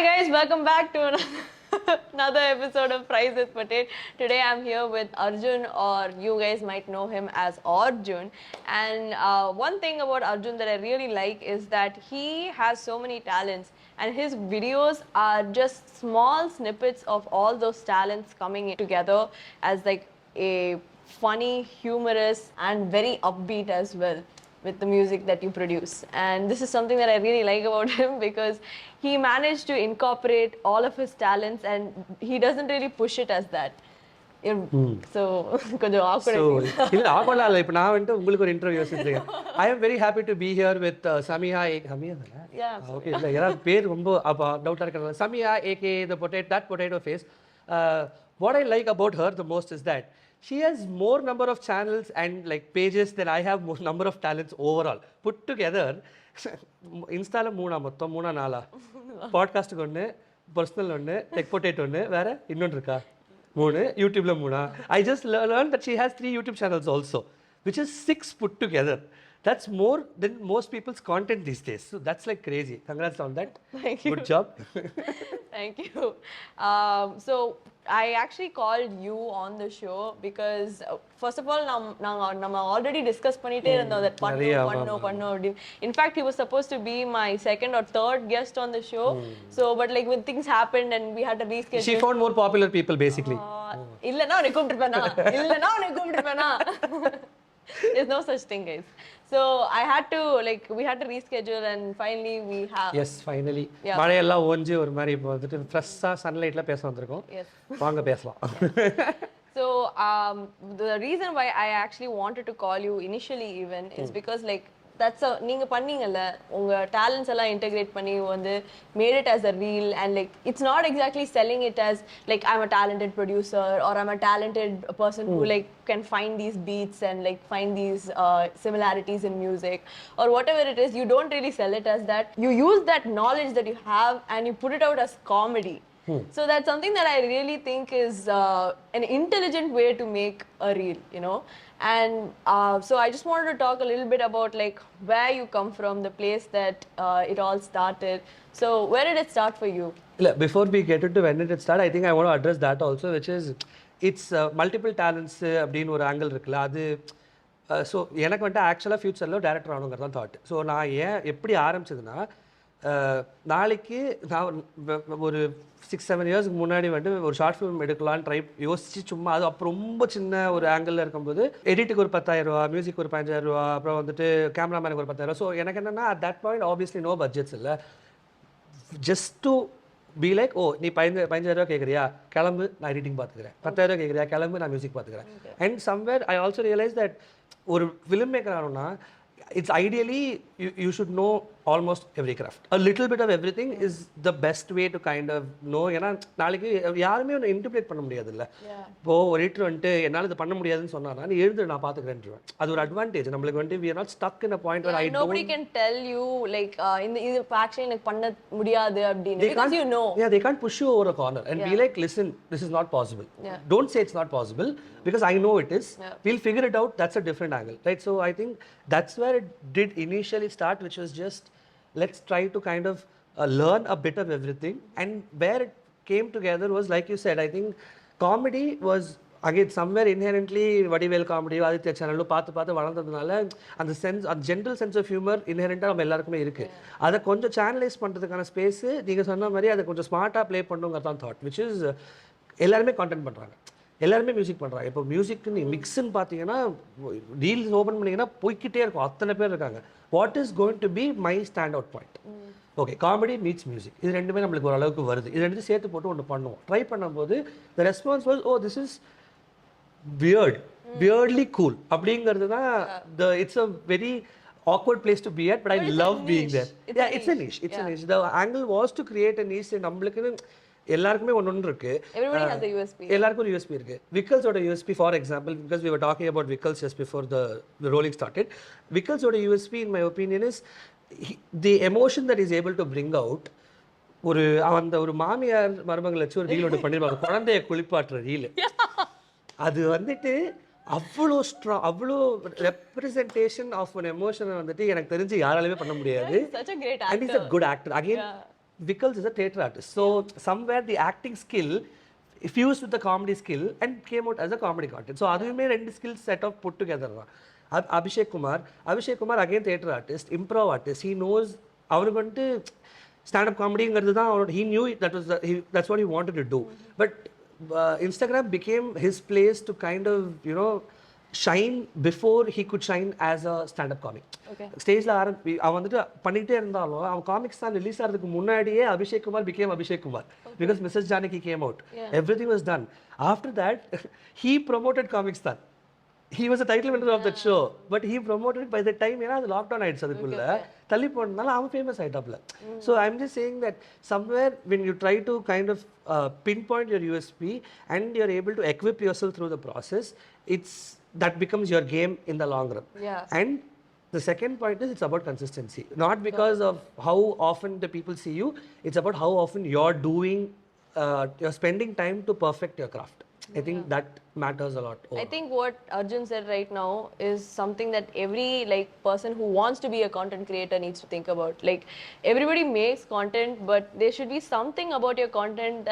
guys, welcome back to another episode of Fries with Potate. Today I'm here with Orjunn, or you guys might know him as Orjunn. And one thing about Orjunn that I really like is that he has so many talents, and his videos are just small snippets of all those talents coming together as like a funny, humorous, and very upbeat as well with the music that you produce. And this is something that I really like about him because he managed to incorporate all of his talents and he doesn't really push it as that. So கொஞ்சம் awkward. So இல்ல ஆக்வர்டா இல்ல இப்போ நான் வந்து உங்களுக்கு ஒரு interview வச்சிருக்கேன். I am very happy to be here with Samiha தானே? ஓகே இல்ல யாரா பேர் ரொம்ப டவுட்டா இருக்காங்க. Samiha aka the potato face. What I like about her the most is that she has more number of channels and like pages than I have more number of talents overall put together. இன்ஸ்டால மொத்தம் 3-4 பாட்காஸ்ட்டுக்கு ஒன்று, personal ஒன்று, tech பொட்டேட் ஒன்று, வேற இன்னொன்று இருக்கா 3, யூடியூப்ல 3. I just learned that she has 3 YouTube channels also, which is 6 put together. That's more than most people's content these days. So that's like crazy. Congrats on that. Thank you. Good job. Thank you. So I actually called you on the show because first of all நம்ம already discuss பண்ணிட்டே இருந்தோம் that பண்ணனும். In fact, he was supposed to be my second or third guest on the show. So but like when things happened and we had to reschedule. She found more popular people basically. இல்லனா உன்னை கூப்பிட்டுருப்பேனா. There's no such thing, guys. So I had to we had to reschedule and finally we have. Yes, finally. மழையெல்லாம் ஓஞ்சி ஒரு மாதிரி இப்போ வந்துட்டு ஃப்ரெஷ்ஷா சன்லைட்ல பேச வந்திருக்கோம். வாங்க பேசலாம். So the reason why I actually wanted to call you initially even is because that's நீங்க பண்ணீங்கல்ல உங்க talents எல்லாம் integrate பண்ணி வந்து made it as a reel, and it's not exactly selling it as I'm a talented producer or I'm a talented person who can find these beats and find these similarities in music or whatever it is. You don't really sell it as that. You use that knowledge that you have and you put it out as comedy. So that's something that I really think is an intelligent way to make a reel, and so I just wanted to talk a little bit about where you come from, the place that it all started. So where did it start for you? Before we get into when did it start, I think I want to address that also, which is it's multiple talents அப்படின்னு ஒரு angle இருக்குல்ல அது. So எனக்கு வந்துட்டு ஆக்சுவலாக ஃபியூச்சரில் director ஆகணுங்கிறது தான் thought. So நான் எப்படி ஆரம்பிச்சதுன்னா, நாளைக்கு நான் ஒரு 6-7 இயர்ஸ்க்கு முன்னாடி வந்துட்டு ஒரு ஷார்ட் ஃபிலிம் எடுக்கலான்னு யோசிச்சு சும்மா அது அப்போ ரொம்ப சின்ன ஒரு ஆங்கிளில் இருக்கும்போது எடிட்டுக்கு ஒரு 10,000 ரூபா, மியூசிக் ஒரு 15,000 ரூபா, அப்புறம் வந்துட்டு கேமராமேனுக்கு ஒரு 10,000. ஸோ எனக்கு என்னென்னா at that point obviously no budgets இல்லை. Just to be like, oh நீ 15,000 ரூபா கேட்குறியா கிளம்பு, நான் எடிட்டிங் பார்த்துக்கிறேன். 10,000 ரூபா கேட்குறியா கிளம்பு, நான் மியூசிக் பார்த்துக்கிறேன். And somewhere I also realise that ஒரு ஃபிலிம் மேக்கர் ஆகணும்னா it's ideally you should know almost every craft. A little bit of everything is the best way to kind of know. ஏன்னா நாளைக்கு யாருமே ஒன்று இன்டர்பிரேட் பண்ண முடியாது இல்லை. இப்போ ஒரு எடிட்டர் வந்துட்டு என்னால் இது பண்ண முடியாதுன்னு சொன்னானா நீ எழுது நான் பார்த்துக்கிறேன். அது ஒரு அட்வான்டேஜ் நம்மளுக்கு வந்துட்டு. we are not stuck in a point where nobody can tell you இந்த இது actually எனக்கு பண்ண முடியாது அப்படின்னு, because you know. Yeah, they can't push you over a corner and be like, listen, this is not possible. Don't say it's not possible because I know it is. We'll figure it out. That's a different angle, right? So I think that's where it did initially start, which was just let's try to kind of learn a bit of everything. And where it came together was, like you said, I think comedy was again somewhere inherently vadivel comedy aditya channel பார்த்து வளர்ந்ததுனால அந்த sense, அந்த general sense of humour இன்ஹெரண்டா நம்ம எல்லாருக்குமே இருக்கு. அதை கொஞ்சம் channelise பண்றதுக்கான space நீங்க சொன்ன மாதிரி அதை கொஞ்சம் ஸ்மார்ட்டா ப்ளே பண்ணுங்கிறது தான் தாட், which is எல்லாருமே கான்டென்ட் பண்றாங்க, எல்லாருமே மியூசிக் பண்ணுறாங்க. இப்போ மியூசிக் மிக்ஸ்ன்னு பார்த்தீங்கன்னா ரீல்ஸ் ஓப்பன் பண்ணிங்கன்னா போய்கிட்டே இருக்கும், அத்தனை பேர் இருக்காங்க. What is going to be my stand out point? Okay, comedy meets music, இது ரெண்டுமே நம்மளுக்கு ஒரு அளவுக்கு வருது. இது ரெண்டு சேர்த்து போட்டு ஒன்று பண்ணுவோம். ட்ரை பண்ணும்போது the response was, oh this is weirdly cool அப்படிங்கிறது தான். It's a very awkward place to be at, but I love being there. Yeah, it's a niche. The angle was to create a niche. நம்மளுக்கு எல்லாருக்குமே ஒன்று இருக்கு. Everybody has a USP. எல்லாருக்கும் ஒரு USP இருக்கு. Vickles ஓட USP, for example, because we were talking about Vickles just before the rolling started. Vickles ஓட USP in my opinion is the emotion that he's able to bring out. அந்த ஒரு மாமியார் மருமகளை வச்சு ஒரு ரீல் ஒன்று பண்ணிருப்பாங்க, குழந்தைய குளிப்பாட்டுற ரீல். அது வந்துட்டு அவ்வளோ ரெப்ரசன்டேஷன் ஆஃப் an emotion வந்துட்டு எனக்கு தெரிஞ்சு யாராலுமே பண்ண முடியாது. Such a great actor. And he's a good actor. Again, Vickles is a theatre artist. So somewhere the acting skill fused with the comedy skill and came out as a comedy content. So aduvume rendu skills set of put together. Abhishek Kumar again theatre artist, improv artist. He knows அவனுக்கு வந்து stand-up comedy-ங்கிறது தான் he knew that's what he wanted to do. But Instagram became his place to kind of, you know, shine before he could shine as a stand-up comic. ஸ்டேஜில் அவன் வந்துட்டு பண்ணிகிட்டே இருந்தாலும் அவன் comics தான் ரிலீஸ் ஆகிறதுக்கு முன்னாடியே Abhishek Kumar became Abhishek Kumar because Mrs. Janaki came out. Everything was done. After that, he promoted comics தான். He was a title winner of that show, but he promoted it by the time, ஏன்னா அது lockdown ஆயிடுச்சு அதுக்குள்ள தள்ளி போனதுனால அவன் famous ஆயிட்டாப்ல. So I'm just saying that somewhere when you try to kind of pinpoint your USP and you're able to equip yourself through the process, that becomes your game in the long run. And the second point is it's about consistency, not because of how often the people see you, it's about how often you're spending time to perfect your craft. I think that matters a lot. I think what Orjunn said right now is something that every person who wants to be a content creator needs to think about. Like, everybody makes content, but there should be something about your content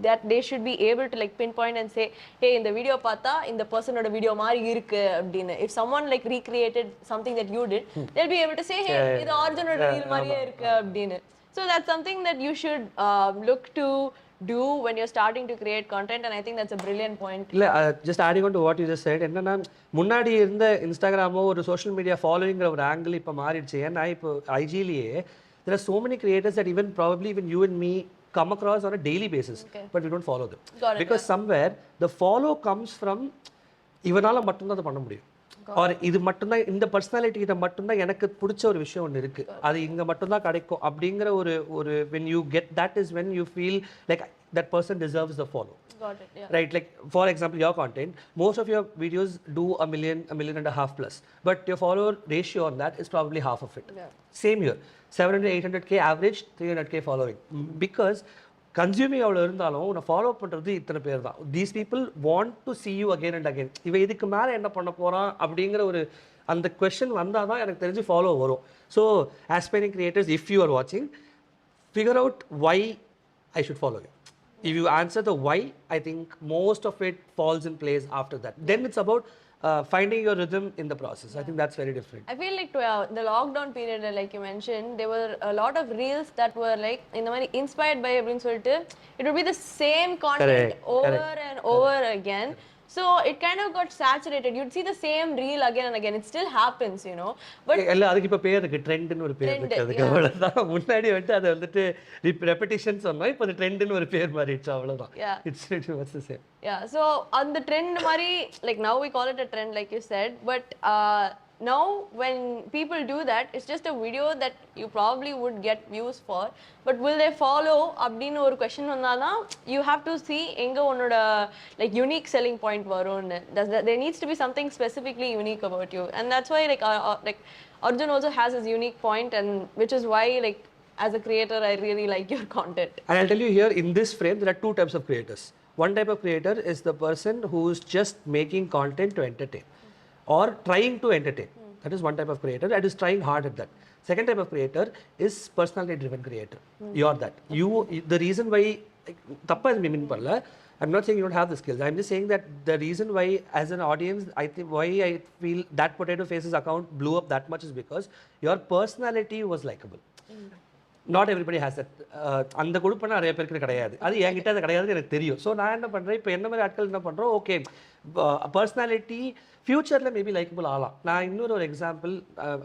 that they should be able to pinpoint and say, hey, in the video pata in the person oda video mari irukku abdina. If someone recreated something that you did, they'll be able to say, hey, idu Orjunn oda reel mariye irukku abdina. So that's something that you should look to do when you're starting to create content, and I think that's a brilliant point. Just adding on to what you just said, என்னன்னா முன்னாடி இருந்த இன்ஸ்டாகிராமோ ஒரு social media ஃபாலோவிங்கிற ஒரு angle இப்போ மாறிடுச்சு. ஏன்னா இப்போ ஐஜிலேயே there are so many creators that probably even you and me come across on a daily basis, but we don't follow them. Because somewhere the follow comes from இவனால மட்டும்தான் அதை பண்ண முடியும், or இது மட்டும்தான் இந்த பர்சனாலிட்டி கிட்ட மட்டும்தான் எனக்கு பிடிச்ச ஒரு விஷயம் ஒன்று இருக்கு, அது இங்க மட்டும்தான் கிடைக்கும் அப்படிங்கிற ஒரு when you get that is when you feel like that person deserves the follow. Got it, yeah. Right, like for example your content, most of your videos do a million and a half plus, but your follower ratio on that is probably half of it. Same here, 700-800k average, 300k following, because consuming அவ்வளோ இருந்தாலும் உன்னை follow பண்ணுறது இத்தனை பேர் தான். These people want to see you again and again. இவன் இதுக்கு மேலே என்ன பண்ண போகிறான் அப்படிங்கிற ஒரு அந்த கொஸ்டின் வந்தால் தான் எனக்கு தெரிஞ்சு ஃபாலோ வரும். So aspiring creators, if you are வாட்சிங், figure out why I should follow you. If you answer the why, I think most of it falls in place after that. Then it's about finding your rhythm in the process. I think that's very different. I feel like the lockdown period, like you mentioned, there were a lot of reels that were in the way inspired by அப்படின்னு சொல்லிட்டு it would be the same content and over again. So it kind of got saturated. You'd see the same reel again and again. It still happens, you know. But அதுக்கு இப்போ பேர் இருக்கு, ட்ரெண்ட்னு ஒரு பேர் இருக்கு. அதுக்கு அவ்வளோதான். முன்னாடி அதை வந்துட்டு ரெப்படிஷன் சொன்னோம், இப்போ அது ட்ரெண்ட்னு ஒரு பேர் மாறிடுச்சு, அவ்வளோதான். It's the same. Yeah, so on the trend மாதிரி, now we call it a trend like you said, but now when people do that, it's just a video that you probably would get views for, but will they follow அப்படினு ஒரு question வந்தாதான் you have to see எங்க உன்னோட unique selling point வரும்னு. There needs to be something specifically unique about you, and that's why Orjunn also has his unique point, and which is why as a creator I really like your content. And I'll tell you here, in this frame there are two types of creators. One type of creator is the person who's just making content to entertain or trying to entertain. That is one type of creator that is trying hard at that. Second type of creator is personality driven creator. You're that. The reason why tappa mean parla, I'm not saying you don't have the skills. I'm just saying that the reason why as an audience I think why I feel that Potato Faces account blew up that much is because your personality was likable. Not everybody has that. அந்த குழுப்ப நிறைய பேருக்கு கிடையாது, அது என்கிட்ட அது கிடையாது எனக்கு தெரியும். ஸோ நான் என்ன பண்ணுறேன், இப்போ என்ன மாதிரி ஆட்கள் என்ன பண்ணுறோம், ஓகே பர்சனாலிட்டி ஃபியூச்சரில் மேபி லைக்கபிள் ஆகலாம். நான் இன்னொரு example,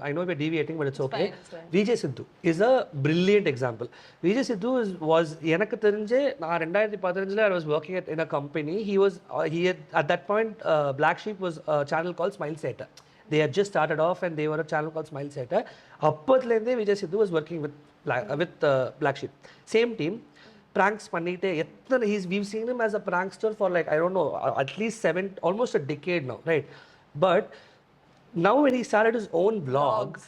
I know we're deviating but it's okay. Vijay Siddhu is a brilliant example. Vijay Siddhu was எனக்கு தெரிஞ்சு நான் 2015 I was working in a company. He had at that point Black Sheep was a channel called Smile Theatre. They had just started off and they were a channel called Smile Theatre. அப்போதுலேருந்தே Vijay Sidhu was working with Black Sheep. Same team. Pranks பண்ணிட்டே எத்தனை we've seen him as a prankster for I don't know, at least almost a decade now, right? But now when he started his own vlogs,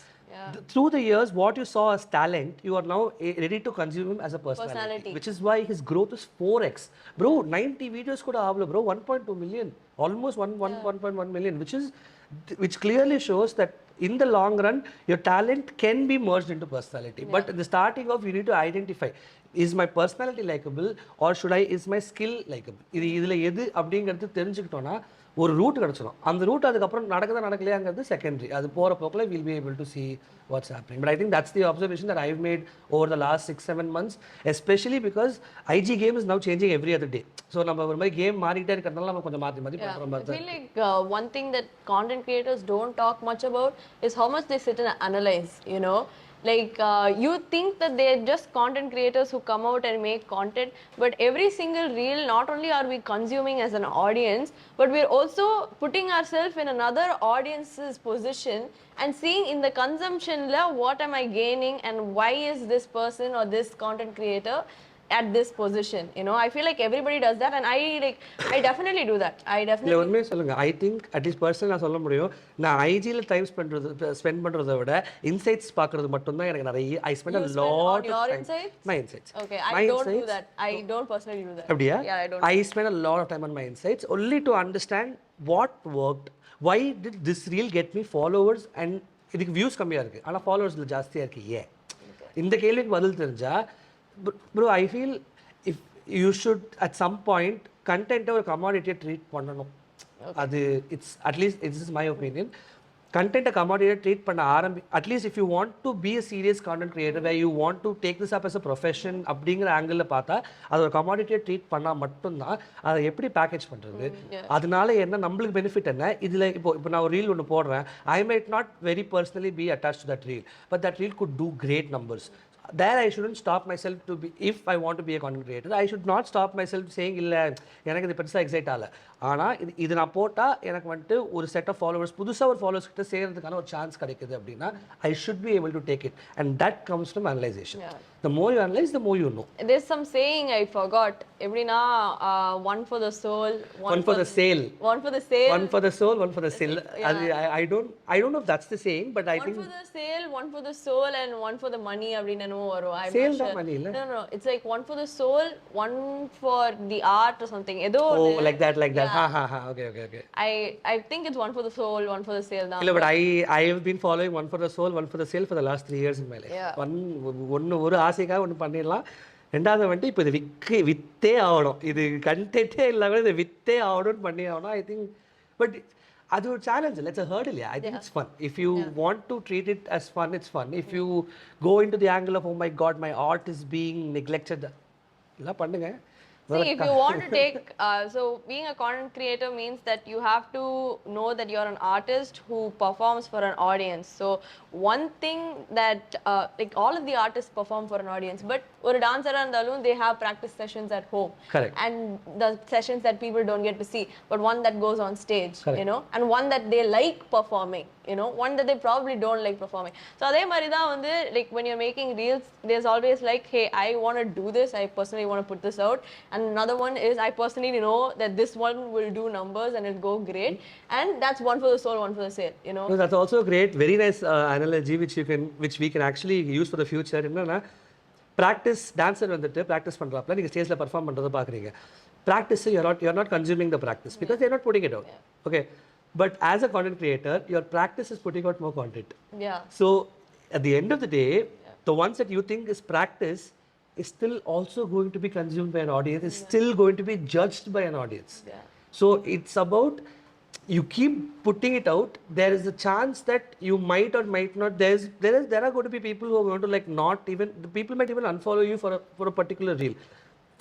through the years what you saw as talent, you are now ready to consume him as a personality. Which is why his growth is 4x. Bro, 90 videos kuda avlo bro, 1.2 million, almost 1.1 million, which clearly shows that in the long run your talent can be merged into personality. But in the starting of, you need to identify, is my personality likable or should I, is my skill likable? இதுல எது அப்படிங்கிறது தெரிஞ்சுக்கிட்டோம்னா ஒரு root கிடச்சிடும். அந்த root அதுக்கப்புறம் நடக்குதா நடக்கலையாங்கிறது secondary. அது போகிற போக்கில் will be able to see what's happening. But I think that's the observation that I've made over the last 6-7 months, especially because IG game is now changing every other day. So நம்ம ஒரு மாதிரி game மாறிட்டே இருக்கிறதுனால நம்ம கொஞ்சம் மாற்றி மாற்றி பண்ணுற மாதிரி தான். I feel like one thing that content creators don't talk much about is how much they sit and analyze, you know. Like you think that they're just content creators who come out and make content, but every single reel, not only are we consuming as an audience, but we're also putting ourselves in another audience's position and seeing in the consumption la, what am I gaining and why is this person or this content creator at this position, you know. I feel like everybody does that, and I definitely do that. I definitely உண்மையை சொல்லுங்க, I think at least personal நான் சொல்ல முடியும், நான் ஐஜியில் time spend பண்ணுறதை விட insights பார்க்குறது மட்டும்தான் எனக்கு நிறைய. I spend a lot of time. My insights. Okay, I don't do that. I don't personally do that. அப்படியா? Yeah, I don't. I spend a lot of time on my insights only to understand what worked. Why did this reel get me followers and இதுக்கு views கம்மியாக இருக்குது ஆனால் ஃபாலோவர்ஸில் ஜாஸ்தியாக இருக்குது ஏன்? இந்த கேள்விக்கு பதில் தெரிஞ்சா, bro, I feel if you should at some point content or commodity treat பண்ணணும். அது it's at least it's is my opinion. கண்டென்ட்டை கமாடிட்டியை ட்ரீட் பண்ண at least if you want to be a serious content creator where you want to take this up as a profession அப்படிங்கிற ஆங்கிளில் பார்த்தா அது ஒரு கமாடிட்டியை ட்ரீட் பண்ணால் மட்டும்தான் அதை எப்படி பேக்கேஜ் பண்ணுறது, அதனால என்ன நம்மளுக்கு பெனிஃபிட் என்ன. இதில் இப்போ நான் ஒரு ரீல் ஒன்று போடுறேன், I might not very personally be attach to that reel, but that reel could do great numbers. There I shouldn't stop myself to be, if I want to be a content creator, I should not stop myself saying இல்லை எனக்கு இது பெருசாக excite ஆகலை, ஆனால் இது நான் போட்டால் எனக்கு வந்துட்டு ஒரு செட் ஆஃப் ஃபாலோவர்ஸ், புதுசாக ஒரு ஃபாலோவர்ஸ் கிட்ட சேர்கிறதுக்கான ஒரு சான்ஸ் கிடைக்குது அப்படின்னா I should be able to take it, and that comes from analysation. The more you analyze, the more you know. There's some saying I forgot. Everyna one for the soul, one for the sale. One for the sale. One for the soul, one for the sale. I don't know if that's the saying, but I think one for the sale, one for the soul, and one for the money. Abdina no varo. Sale da money illa. No, it's like one for the soul, one for the art or something. Edo. Oh, like that. Ha. Okay. I think it's one for the soul, one for the sale now. No, but I have been following one for the soul, one for the sale for the last 3 years in my life. One ஒரு ஆசைக்காக ஒன்று பண்ணிடலாம், ரெண்டாவது வந்துட்டு இப்போ இது விற்றே ஆகணும், இது கண்டென்ட்டே இல்லாமல் இதை விற்றே ஆகணும்னு பண்ணி ஆகணும். ஐ திங்க் பட் அது ஒரு சேலஞ்ச் இல்லை, it's a hurdle. I think it's fun. If you want to treat it as fun, it's fun. If you go in to the angle of oh my god my art is being neglected, இதெல்லாம் பண்ணுங்க. See, if you want to take, so being a content creator means that you have to know that you're an artist who performs for an audience. So one thing that, like all of the artists perform for an audience, but or a dancer and alone, they have practice sessions at home. Correct. And the sessions that people don't get to see, but one that goes on stage. Correct. You know, and one that they like performing, you know, one that they probably don't like performing. So adhe mari da vandu, like when you're making reels, there's always like, hey, I want to do this, I personally want to put this out, and another one is I personally know that this one will do numbers and it'll go great, and that's one for the soul, one for the sale, you know. No, that's also a great, very nice analogy which we can actually use for the future. என்னன்னா practice, dancer வந்துட்டு practice பண்ணுறாப்புல நீங்கள் ஸ்டேஜில் perform பண்ணுறதை பார்க்குறீங்க. Practice you're not consuming the practice because they're not putting it out. Okay, but as a content creator, your practice is putting out more content. Yeah. So at the end of the day, the ones that you think is practice is still also going to be consumed by an audience, is still going to be judged by an audience. Yeah. So it's about, you keep putting it out, there is a chance that you might or might not, there are going to be people who are going to like not even, the people might even unfollow you for a particular reel.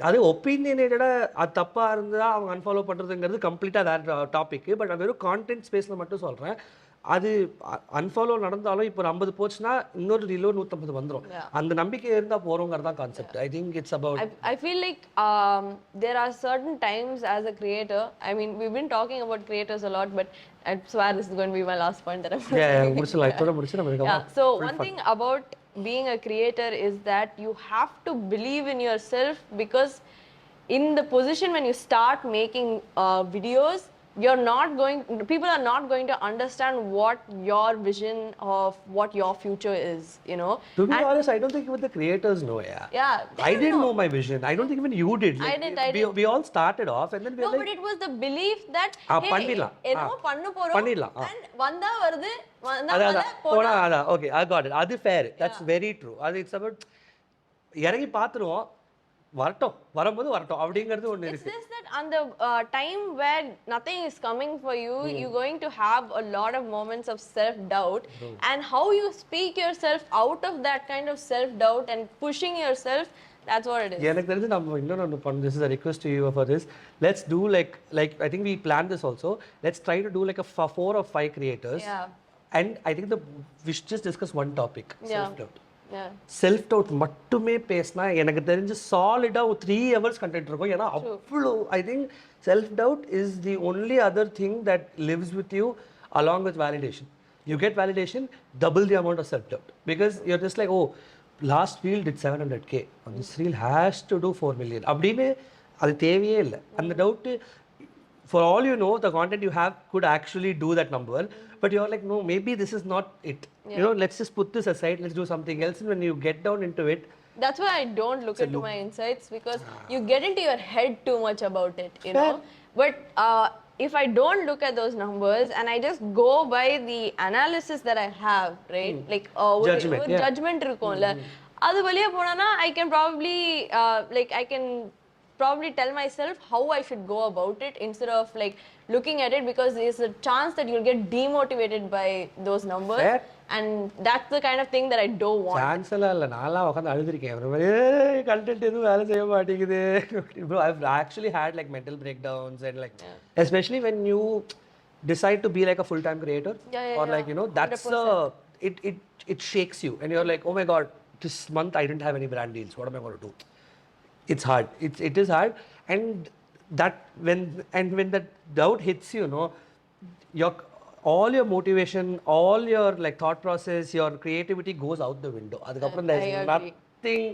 அது ஒப்பீனியனேட்டடாக அது தப்பாக இருந்தால் அவங்க unfollow பண்ணுறதுங்கிறது கம்ப்ளீட்டாக வேறு topic. But நான் வெறும் கான்டென்ட் ஸ்பேஸில் மட்டும் சொல்கிறேன். அது அன்ஃபாலோ நடந்தாலும் இப்போ 50 போச்சுன்னா இன்னொரு ரீலோ 150 வந்துடும். அந்த நம்பிக்கை இருந்தால் போகிறோங்கிறது தான் concept. I think it's about, I feel like there are certain times as a creator, I mean we've been talking about creators a lot, but I swear this is going to be my last point that I'm going to முடிச்சிடலாம், இதோட முடிச்சு நம்ம. So one thing about being a creator is that you have to believe in yourself, because in the position when you start making videos, people are not going to understand what your vision of what your future is, you know. To be honest, I don't think even the creators know. Yeah, I didn't know my vision. I don't think even you did. Like, I didn't. we all started off and then we No, were but like, it was the belief that hey, பண்ணிடலாம். என்னமோ பண்ண போறோம் பண்ணிடலாம். and வந்தா வருது வந்தா அதான் வர அதான் போனா போனா அதான் ஓகே I got it. அது fair. That's very true. அது it's about இறங்கி பார்த்துருவோம் வரட்டும் வரும்போது வரட்டும் அப்படிங்கிறது ஒன்று it's இருக்கு. just that on the time where nothing is coming for you, you're going to have a lot of moments of self-doubt, and how you speak yourself out of that kind of self-doubt and pushing yourself, that's what it is. எனக்கு தெரிஞ்சு நம்ம இன்னொன்று பண்ணணும். This is a request to you for this. Let's do like I think we planned this also. Let's try to do like a 4 or 5 creators. Yeah. And I think we should just discuss one topic, self-doubt. Self doubt மட்டுமே பேசினா எனக்கு தெரிஞ்சு சாலிடாக ஒரு 3 hours content இருக்கும். ஏன்னா அவ்வளோ I think self doubt is the only other thing that lives with you along with validation. You get validation double the amount of self doubt because you're just like oh last reel did 700K this reel has to do 4 million அப்படின்னு அது தேவையே இல்லை. அந்த doubt for all you know, the content you have could actually do that number, but you're like, no, maybe this is not it. You know, let's just put this aside, let's do something else. And when you get down into it, that's why I don't look into my insights, because you get into your head too much about it, you know. But if I don't look at those numbers and I just go by the analysis that I have, right, like judgment இருக்கும்ல, அது வெளிய போனானா I can probably tell myself how I should go about it instead of like looking at it, because there's a chance that you'll get demotivated by those numbers. Fair. And that's the kind of thing that I don't want. Chance இல்ல நான்லாம் உட்கார்ந்து அழுதுருக்கேன். ஒரு மாதிரி content எதுவும் வேலை செய்ய மாட்டேங்குது. Bro, I've actually had like mental breakdowns and like especially when you decide to be like a full-time creator or like you know that's it shakes you and you're like, oh my god, this month I didn't have any brand deals, what am I going to do? It's hard. It is hard, and that when that doubt hits you, know, all your motivation, all your like thought process, your creativity goes out the window. Adukapram there's nothing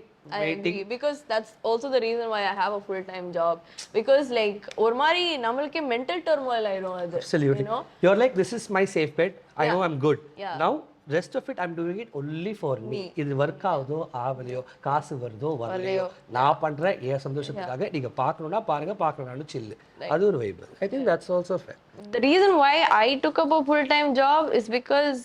waiting. Because that's also the reason why I have a full-time job, because like or mari namalke mental turmoil airum adu. Absolutely. You know? You're like, this is my safe bet. I know I'm good. Now rest of it I'm doing it only for me. இது work ஆகுதோ ஆகலையோ, காசு வருதோ வரலையோ, நான் பண்றேன் என் சந்தோஷத்துக்காக. நீங்க பார்க்கணும்னா பாருங்க, பார்க்கணும்னா சில்லு. அது ஒரு vibe. I think that's also fair. The reason why I took up a full-time job is because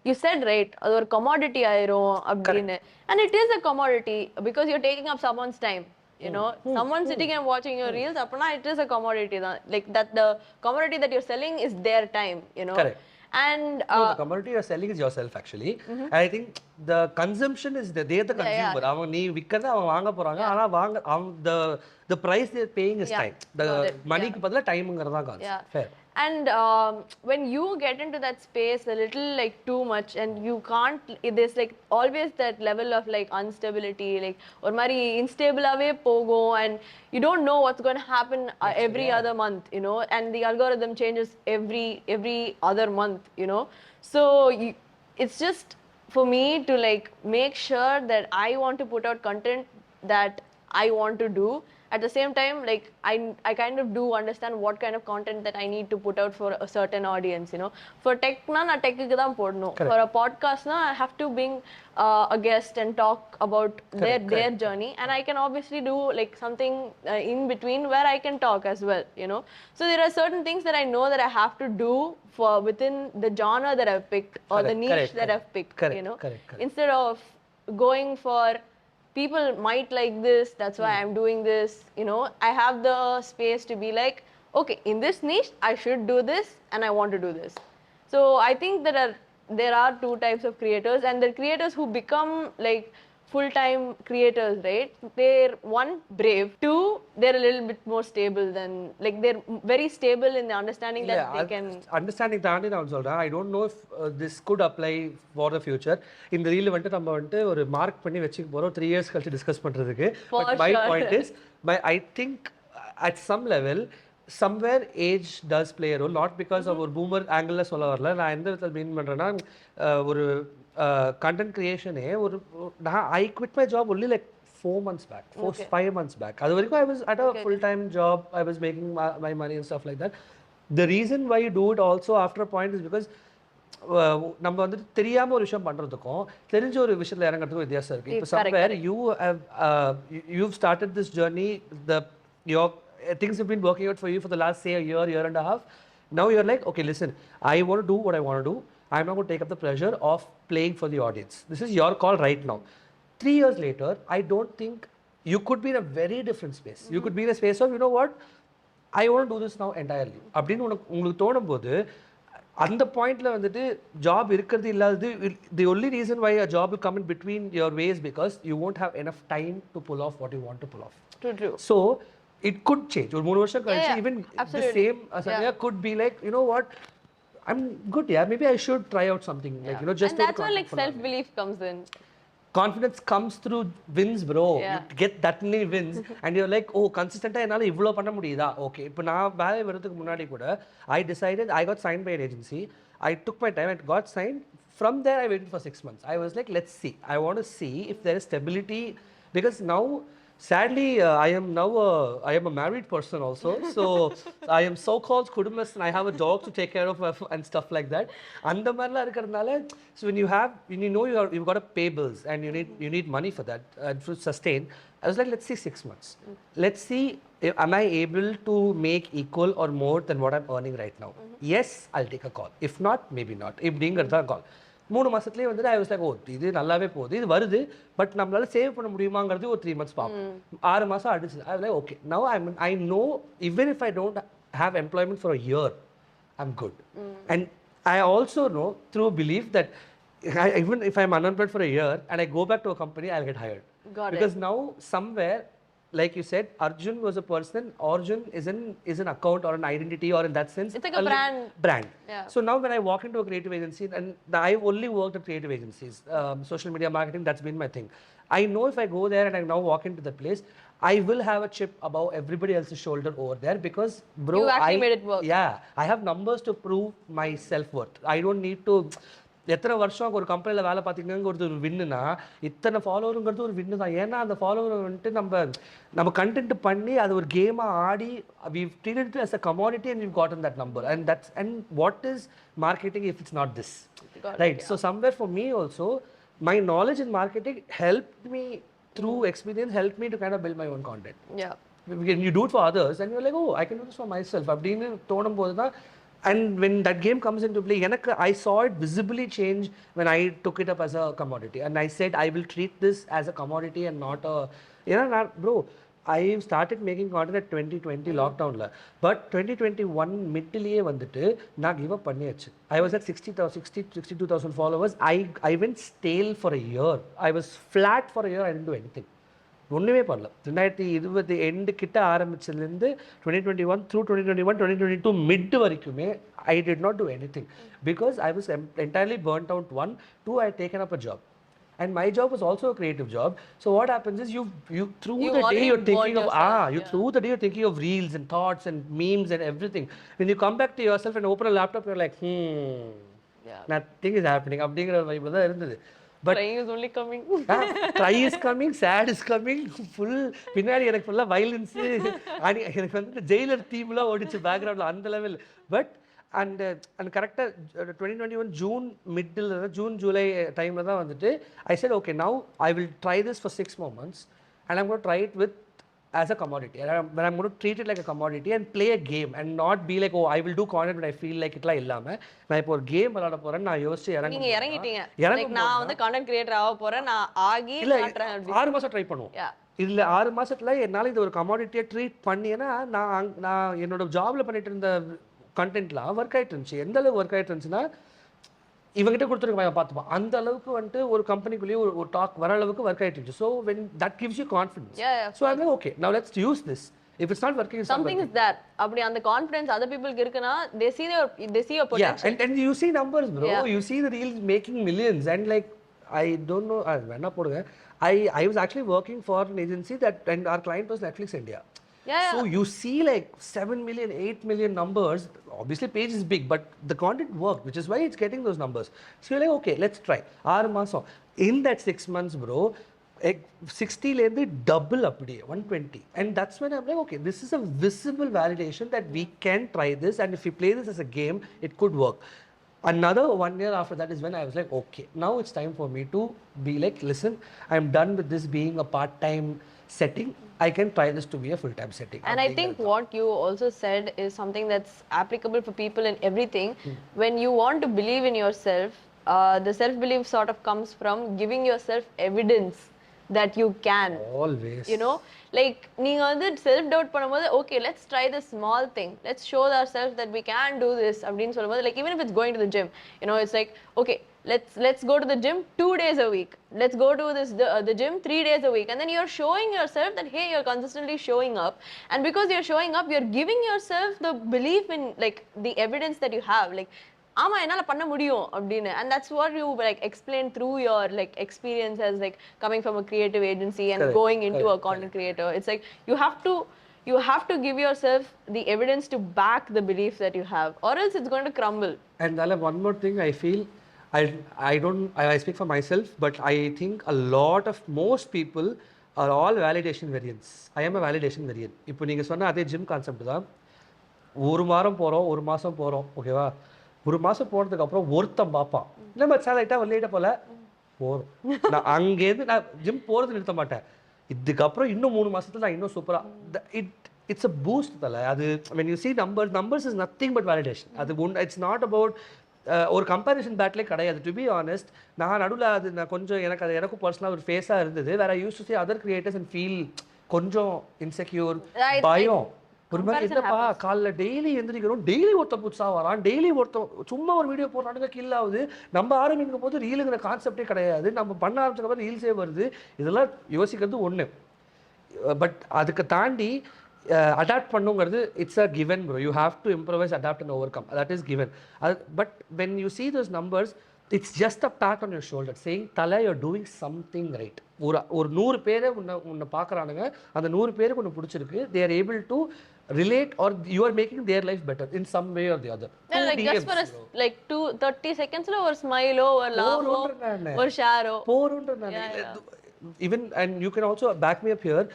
you said right, அது ஒரு commodity ஆயிரும் அப்படின்னு. And it is a commodity because you're taking up someone's time. You know, someone sitting and watching your reels, apna it is a commodity. Like that, the commodity that you're selling is their time. You know. Correct. And no, the commodity you're selling is yourself actually. And I think the consumption is they're the consumer. அவங்க நீ விக்கிறத அவங்க வாங்க போறாங்க. ஆனா வாங்க the price they're paying is time. The money க்கு பதிலா டைம்ங்கறது தான் concept. Fair. And when you get into that space a little like too much and you can't, there's like always that level of like instability, like or mari unstable ave pogo, and you don't know what's going to happen every other month, you know, and the algorithm changes every other month, you know. So it's just for me to like make sure that I want to put out content that I want to do. At the same time, like I kind of do understand what kind of content that I need to put out for a certain audience, you know. For tech na tech ku dhaan podno. For a podcast na I have to bring a guest and talk about their journey, and I can obviously do like something in between where I can talk as well, you know. So there are certain things that I know that I have to do for within the genre that I've picked or the niche that I've picked, you know. Instead of going for people might like this, that's why I'm doing this, you know. I have the space to be like, okay, in this niche I should do this and I want to do this. So I think there are 2 types of creators, and the creators who become like full-time creators, right? They're one, brave, 2, they're a little bit more stable than, like they're very stable in the understanding that they can understanding தாண்டி நான் சொல்றேன். I don't know if this could apply for the future. இந்த reel வந்து நம்ம வந்து ஒரு mark பண்ணி வெச்சிக்க போறோம் 3 years கழிச்சு டிஸ்கஸ் பண்றதுக்கு. But my point is, I think at some level somewhere age does play a role, not because of ஒரு boomer angle சொல்ல வரல. நான் எந்த விதத்துல மீன் பண்றேன்னா ஒரு content creation I quit my job only like 4 months back, 5 months back. அது வரைக்கும் I was at a full time job, I was making my money and stuff like that. the reason why you do it also after a point is because நம்ம வந்துட்டு தெரியாம ஒரு விஷயம் பண்றதுக்கும் தெரிஞ்ச ஒரு விஷயத்துல இறங்குறதுக்கும் வித்தியாசம் இருக்கு. இப்போ somewhere you have you've started this journey, your things have been working out for you for the last say a year and a half. Now you're like, okay, listen, I want to do what I want to do. I'm not going to take up the pressure of playing for the audience. This is your call right now. 3 years later, I don't think you could be in a very different space. You could be in a space of, you know what, I want to do this now entirely. அப்படின்னு உங்களுக்கு தோணும் போது அந்த பாயிண்ட்ல வந்துட்டு job இருக்கிறது இல்லாதது, the only reason why a job will come in between your ways because you won't have enough time to pull off what you want to pull off. True. So it could change. ஒரு 3 வருஷம் கழிச்சு even the same Asanya could be like, you know what, I'm good, yeah, maybe I should try out something, like, you know, just and that's when like self belief comes in. Confidence comes through wins, bro. You get that many wins and you're like, oh, consistently என்னால இவ்ளோ பண்ண முடியுதா? Okay, இப்போ நான் வேலை வரதுக்கு முன்னாடி கூட I decided, I got signed by an agency. I took my time and got signed. From there I waited for 6 months. I was like, let's see, I want to see if there is stability, because now sadly I am a married person also, so I am so called kudumbas and I have a dog to take care of and stuff like that. அந்த மாதிரிலாம் இருக்கிறதுனால, so when you know you've got to pay bills and you need money for that to sustain, I was like, let's see 6 months. Let's see, am I able to make equal or more than what I'm earning right now? Yes, I'll take a call. If not, maybe not. இப்படிங்கிறது தான் கால். 3 மாசத்துலேயே வந்துட்டு I was like, oh, இது நல்லாவே போகுது, இது வருது, but நம்மளால save பண்ண முடியுமாங்கிறது ஒரு 3 months பார்ப்போம். 6 மாசம் அடிச்சு I was like, okay, now I know even if I don't have employment for a year, I'm good. And I also know through belief that even if I'm unemployed for a year and I go back to a company, I'll get hired. Because now somewhere, like you said, Orjunn was a person. Orjunn is an account or an identity, or in that sense, it's like a brand. Yeah. So now when I walk into a creative agency, and I've only worked at creative agencies, social media marketing, that's been my thing. I know if I go there and I now walk into the place, I will have a chip above everybody else's shoulder over there, because bro, you actually made it work. Yeah, I have numbers to prove my self-worth. I don't need to. எத்தனை வருஷம் ஒரு கம்பெனியில் வேலை பார்த்தீங்கிறது ஒரு வின்னுனா, இத்தனை ஃபாலோவருங்கிறது ஒரு வின்னு தான். ஏன்னா அந்த ஃபாலோவர் வந்துட்டு நம்ம கண்டென்ட் பண்ணி அது ஒரு கேமாக ஆடி we've treated it as a commodity and we've gotten that number. And what is marketing if it's not this? Right. So somewhere for me also, my knowledge in marketing helped me through experience, helped me to kind of build my own content. Yeah. When you do it for others and you're like, oh, I can do this for myself, அப்படின்னு தோணும் போது தான். And when that game comes into play, I saw it visibly change when I took it up as a commodity. And I said, I will treat this as a commodity and not a, bro, I started making content at 2020 lockdown la. But 2021 middle-liye வந்துட்டு நான் give up பண்ணியாச்சு. I was at 62,000 followers. I went stale for a year. I was flat for a year. I didn't do anything. ஒன்றுமே பண்ணல. 2020 end கிட்ட ஆரம்பிச்சதுலேருந்து 2021 through 2022 mid வரைக்குமே I did not do anything because I was entirely burnt out. 1, 2, I had taken up a job. And my job was also a creative job. So what happens is you through the day you're thinking of through the day you're thinking of reels and thoughts and memes and everything. When you come back to yourself and open a laptop, you're like, nothing is happening. அப்படிங்கிற வைப்ல தான் இருந்தது. But crying is only coming. Cry is coming, sad is coming, full பின்னாடி எனக்கு ஃபுல்லா violence, எனக்கு வந்து Jailer தீம்லாம் ஓடிச்சு பேக்ரவுண்ட்ல அந்த லெவல். பட் அண்ட் கரெக்டாக 2021 ஜூன் மிடில், ஜூன் ஜூலை டைமில் தான் வந்துட்டு I said, okay, now I will try this for 6 more months and I'm going to try it with as a commodity. And I'm going to treat it like a commodity and play a game and not be like, oh, I will do content when I feel like itலாம் இல்லாம நான் இப்போ ஒரு game விளையாட போறேன், நான் யோசிச்சு நீங்க இறங்கிட்டீங்க. நான் வந்து கண்டென்ட் கிரியேட்டர் ஆக போறேன், நான் ஆகி காட்றேன். 6 மாசம் ட்ரை பண்ணுவோம். இதுல 6 மாசத்துல என்னால இது ஒரு கமாடிட்டியா ட்ரீட் பண்ணினா நான் என்னோட ஜாப்ல பண்ணிட்டு இருந்த கண்டென்ட்லாம் ஒர்க் ஆயிட்டு இருந்துச்சு. எந்த அளவுக்கு ஒர்க் ஆயிட்டு இருந்துச்சுன்னா, இவங்ககிட்ட கொடுத்துருக்க பார்த்துப்போம், அந்த அளவுக்கு வந்துட்டு ஒரு கம்பெனிக்குள்ளேயே ஒரு டாக் வர அளவுக்கு ஒர்க் ஆயிட்டு இருந்துச்சு. So when that gives you confidence. So I'm like, okay, now let's use this. If it's not working, something is there. அப்படி அந்த கான்ஃபிடன்ஸ் other people இருக்குனா, they see your potential. And you see numbers, bro. You see the reels making millions and like I don't know, வேணா போடுங்க. I was actually working for an agency and our client was Netflix India. So you see like 7 million, 8 million numbers. Obviously page is big, but the content worked, which is why it's getting those numbers. So you're like, okay, let's try. 6 மாசம். In that 6 months, bro, 60லேருந்து double அப்படியே 120. And that's when I'm like, okay, this is a visible validation that we can try this, and if we play this as a game, it could work. Another 1 year after that is when I was like, okay, now it's time for me to be like, listen, I'm done with this being a part-time setting. I can try this to be a full-time setting. And I think what you also said is something that's applicable for people in everything. When you want to believe in yourself, the self-belief sort of comes from giving yourself evidence that you can. Always. You know, like நீங்க வந்து self doubt பண்ணும்போது okay, let's try this small thing, let's show ourselves that we can do this அப்படின்னு சொல்லும்போது, like even if it's going to the gym, you know, it's like okay, let's go to the gym 2 days a week, let's go to the gym 3 days a week, and then you're showing yourself that hey, you're consistently showing up, and because you're showing up, you're giving yourself the belief in like the evidence that you have, like ஆமா என்னால பண்ண முடியும் அப்படின்னு. And that's what you like explain through your like experience as like coming from a creative agency and going into a content creator. It's like you have to give yourself the evidence to back the belief that you have, or else it's going to crumble. And one more thing I feel, I speak for myself, but I think a lot of most people are all validation variants. I am a validation variant. இப்போ நீங்க சொன்ன அதே gym concept தான். ஒரு வாரம் போறோம், ஒரு மாசம் போறோம், ஓகேவா? ஒரு மாசம் போனதுக்கு அப்புறம் ஒருத்தன் பார்ப்பான், நம்ம சேலைட்டா வரலேட்ட போல போறோம். நான் அங்கேருந்து நான் ஜிம் போறது நிறுத்த மாட்டேன். இதுக்கப்புறம் இன்னும் 3 மாசத்துல நான் இன்னும் சூப்பரா it's a boost தல. அது when you see numbers is nothing but validation. அது it's not about ஒரு கம்பேரிசன் பேட்லே கிடையாது. டு பி ஆனஸ்ட், நான் நடுவில் அது நான் கொஞ்சம் எனக்கும் பர்சனலாக ஒரு ஃபேஸாக இருந்தது. வேற I use to see other creators and feel கொஞ்சம் இன்செக்யூர், பயம். ஒரு மாதிரி என்னப்பா காலைல டெய்லி எந்திரிக்கிறோம், டெய்லி ஒருத்தன் புதுசாக வரான், டெய்லி ஒருத்தன் சும்மா ஒரு வீடியோ போடுறானுங்க கில் ஆகுது. நம்ம ஆரம்பிக்கும் போது ரீலுங்கிற கான்செப்டே கிடையாது, நம்ம பண்ண ஆரம்பிச்சதுக்கப்புறம் ரீல்ஸே வருது. இதெல்லாம் யோசிக்கிறது ஒன்று. பட் அதுக்கு தாண்டி அடாப்ட் பண்ணுங்கிறது it's a given bro. You have to improvise, adapt and ஓவர் கம். That is given. But when you see those numbers, it's just a pat on your shoulder saying தலை you're doing something right. ஒரு 100 பேரை உன்னை பார்க்குறானுங்க, அந்த 100 பேருக்கு ஒன்று பிடிச்சிருக்கு. they are able to relate, or you are making their life better in some way or the other. Yeah, like just for us, like 30 seconds la ஒரு smile or laugh or share போறன்ற நான் even. And you can also back me up here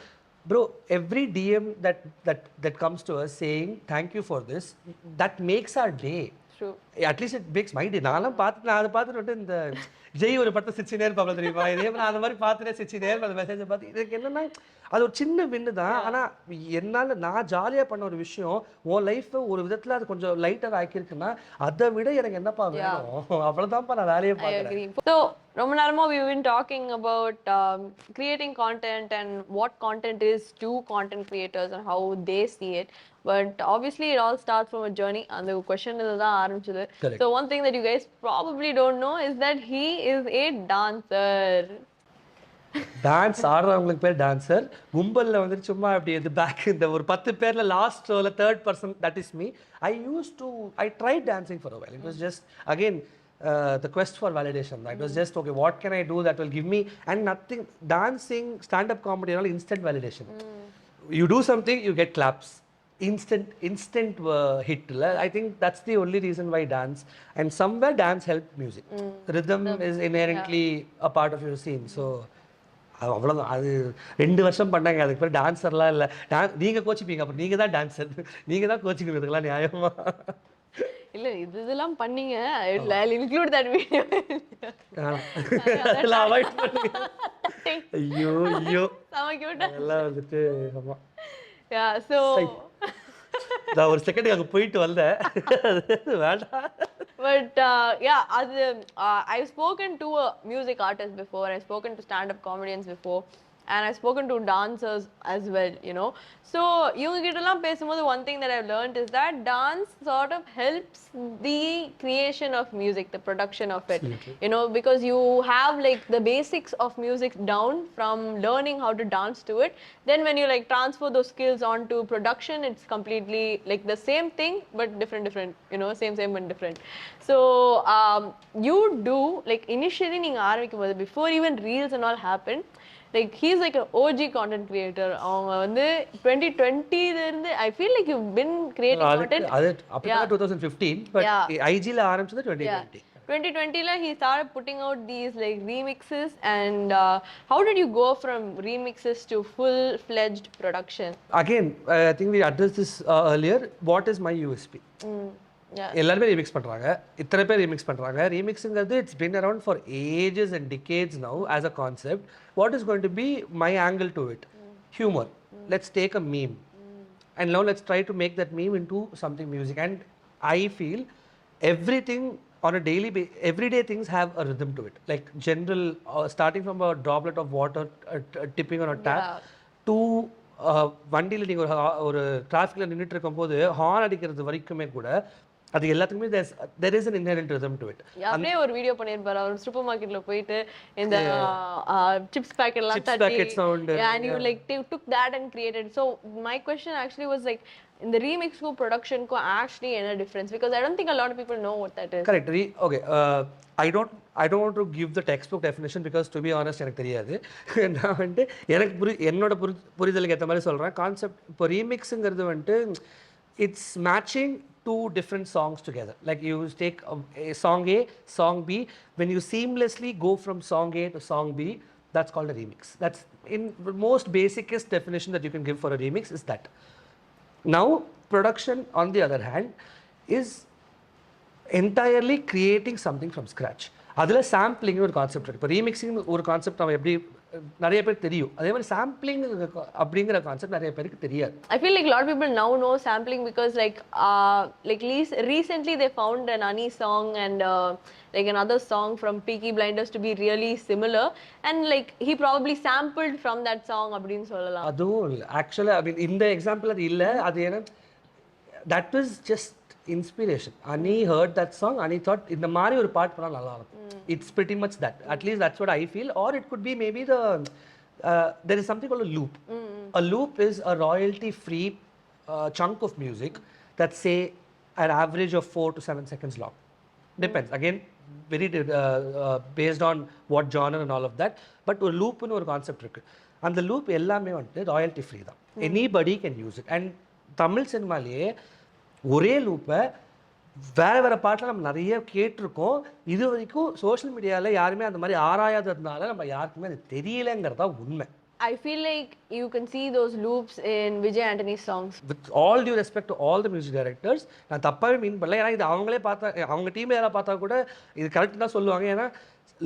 bro. Every DM that comes to us saying thank you for this, that makes our day. True. At least it makes my day. நான் அதை பார்த்துட்டு இந்த ஜெய் ஒரு படத்தை சிரிச்சுனே இருப்பாங்க தெரியுமா, இதே நான் அந்த மாதிரி பார்த்துட்டே சிரிச்சுனே இருப்பேன். அந்த மெசேஜை பார்த்து இதுக்கு என்னன்னா அது ஒரு சின்ன வின்னு தான். ஆனால் என்னால் நான் ஜாலியாக பண்ண ஒரு விஷயம் உன் லைஃப்பை ஒரு விதத்தில் அது கொஞ்சம் லைட்டாக ஆக்கியிருக்குன்னா அதை விட எனக்கு என்னப்பா வேணும், அவ்வளோதான்ப்பா நான் வேலையை பார்க்குறேன். So ரொம்ப நேரமா we've been talking about creating content and what content is to content creators and how they see it. But obviously it all starts from a journey. And the question is தான் ஆரம்பிச்சது. So one thing that you guys probably don't know is that he is a dancer. Dance ஆடுறவங்களுக்கு பேர் dancer. கும்பலில் வந்துட்டு சும்மா அப்படி இது back இந்த ஒரு 10 பேரில் லாஸ்ட் ரோல 3rd person, that is me. I tried dancing for a while. It was just again the quest for validation. It was just okay, what can I do that will give me, and nothing. Dancing, stand-up comedy, all instant validation. You do something, you get claps. Instant hit. I think that's the only reason why dance, and somewhere dance helped music. Rhythm is inherently a part of your scene. So அவ்வளோதான். அது 2 வருஷம் பண்ணாங்க, அதுக்கு பேர் டான்ஸர்லாம் இல்லை. நீங்கள் கோச்சிப்பீங்க, அப்புறம் நீங்கள் தான் டான்ஸர், நீங்கள் தான் கோச்சிங் இதுக்கெல்லாம் நியாயமா? இல்ல இதெல்லாம் பண்ணீங்க, இன்க்ளூட் தட் வீடியோ. அதெல்லாம் அவாய்ட் பண்ணுங்க. ஐயோ எல்லாம் வந்துட்டு ஆமா. யா சோ நான் ஒரு செகண்ட் அங்கே போயிட்டு வந்தேன், வேண்டாம். But yeah, I've spoken to a music artist before, I've spoken to stand-up comedians before, and I've spoken to dancers as well, you know. So இவங்க கிட்டலாம் பேசும்போது one thing that I've learned is that dance sort of helps the creation of music, the production of it. Absolutely. You know, because you have like the basics of music down from learning how to dance to it. Then when you like transfer those skills onto production, it's completely like the same thing but different, you know, same but different. So you do like initially நீங்க ஆரம்பிக்கும் போது before even reels and all happened, like he's like an OG content creator. அவங்க வந்து 2020 ல இருந்து I feel like you've been creating content. அது அப்போ 2015, but IG ல ஆரம்பிச்சது 2020. 2020 he started putting out these like remixes, and how did you go from remixes to full-fledged production? Again, I think we addressed this earlier. What is my USP? Yeah. எல்லாருமே remix பண்ணுறாங்க, இத்தனை பேர் remix பண்ணுறாங்க. ரீமிக்ஸுங்கிறது it's been around for ages and decades now as a concept. What is going to be my angle to it? Humour. Let's take a meme and now let's try to make that meme into something music. And I feel everything on a daily everyday things have a rhythm to it, like general starting from a droplet of water tipping on a tap to வண்டியில் நீங்கள் ஒரு டிராஃபிக்கில் நின்றுட்டு இருக்கும்போது horn அடிக்கிறது வரைக்குமே கூட அது எல்லாத்துக்குமே there is an inherent rhythm to it. அப்படியே ஒரு வீடியோ பண்ணிருப்பாரு அவர் சூப்பர் மார்க்கெட்ல போயிட்டு இந்த சிப்ஸ் பாக்கெட்லாம் தட்டி and you like took that and created. So my question actually was like, in the remix ko production ko actually any difference, because I don't think a lot of people know what that is. Correct. Okay, I don't want to give the textbook definition because to be honest எனக்கு தெரியாது. நான் வந்து எனக்கு என்னோட புரிதலுக்கு ஏற்ற மாதிரி சொல்கிறேன். கான்செப்ட் இப்போ ரீமிக்ஸுங்கிறது வந்துட்டு it's matching two different songs together. Like you take a song A, song B, when you seamlessly go from song A to song B, that's called a remix. That's in the most basicest definition that you can give for a remix is that. Now production on the other hand is entirely creating something from scratch. அதில் sampling ஒரு concept இருக்குது. இப்போ remixing ஒரு concept நம்ம எப்படி நிறைய பேர் தெரியும், அதே மாதிரி சாம்பிளிங் அப்படிங்கிற கான்செப்ட் நிறைய பேருக்கு தெரியாது. I feel like a lot of people now know sampling because like recently they found an Ani song and like another song from Peaky Blinders to be really similar, and like he probably sampled from that song அப்படின்னு சொல்லலாம். அதுவும் இல்லை ஆக்சுவலாக. ஐ மீன் இந்த example அது இல்லை. அது ஏன்னா that was just inspiration. Ani heard that song, Ani thought இந்த மாதிரி ஒரு பாட்டு பண்ணால் நல்லா இருக்கும். It's pretty much that. At least that's what I feel. Or it could be maybe there is something called a loop. A loop is a royalty free chunk of music that say an average of 4 to 7 seconds long. Depends again very based on what genre and all of that. But ஒரு லூப்னு ஒரு concept இருக்கு. அந்த loop எல்லாமே வந்துட்டு royalty free தான். Anybody can use it. And Tamil சினிமாலேயே ஒரே லூப்பை வேறு பாட்டில் நம்ம நிறைய கேட்டிருக்கோம். இது வரைக்கும் சோஷியல் மீடியாவில் யாருமே அந்த மாதிரி ஆராயாததுனால நம்ம யாருக்குமே அது தெரியலைங்கிறதா உண்மை. I feel like you can see those loops in Vijay Antony's songs. With all due respect to all the music directors, நான் தப்பாகவே மீன் பண்ணல. ஏன்னா இது அவங்களே பார்த்தா, அவங்க டீம் யாராவது பார்த்தா கூட இது கரெக்ட் தான் சொல்லுவாங்க. ஏன்னா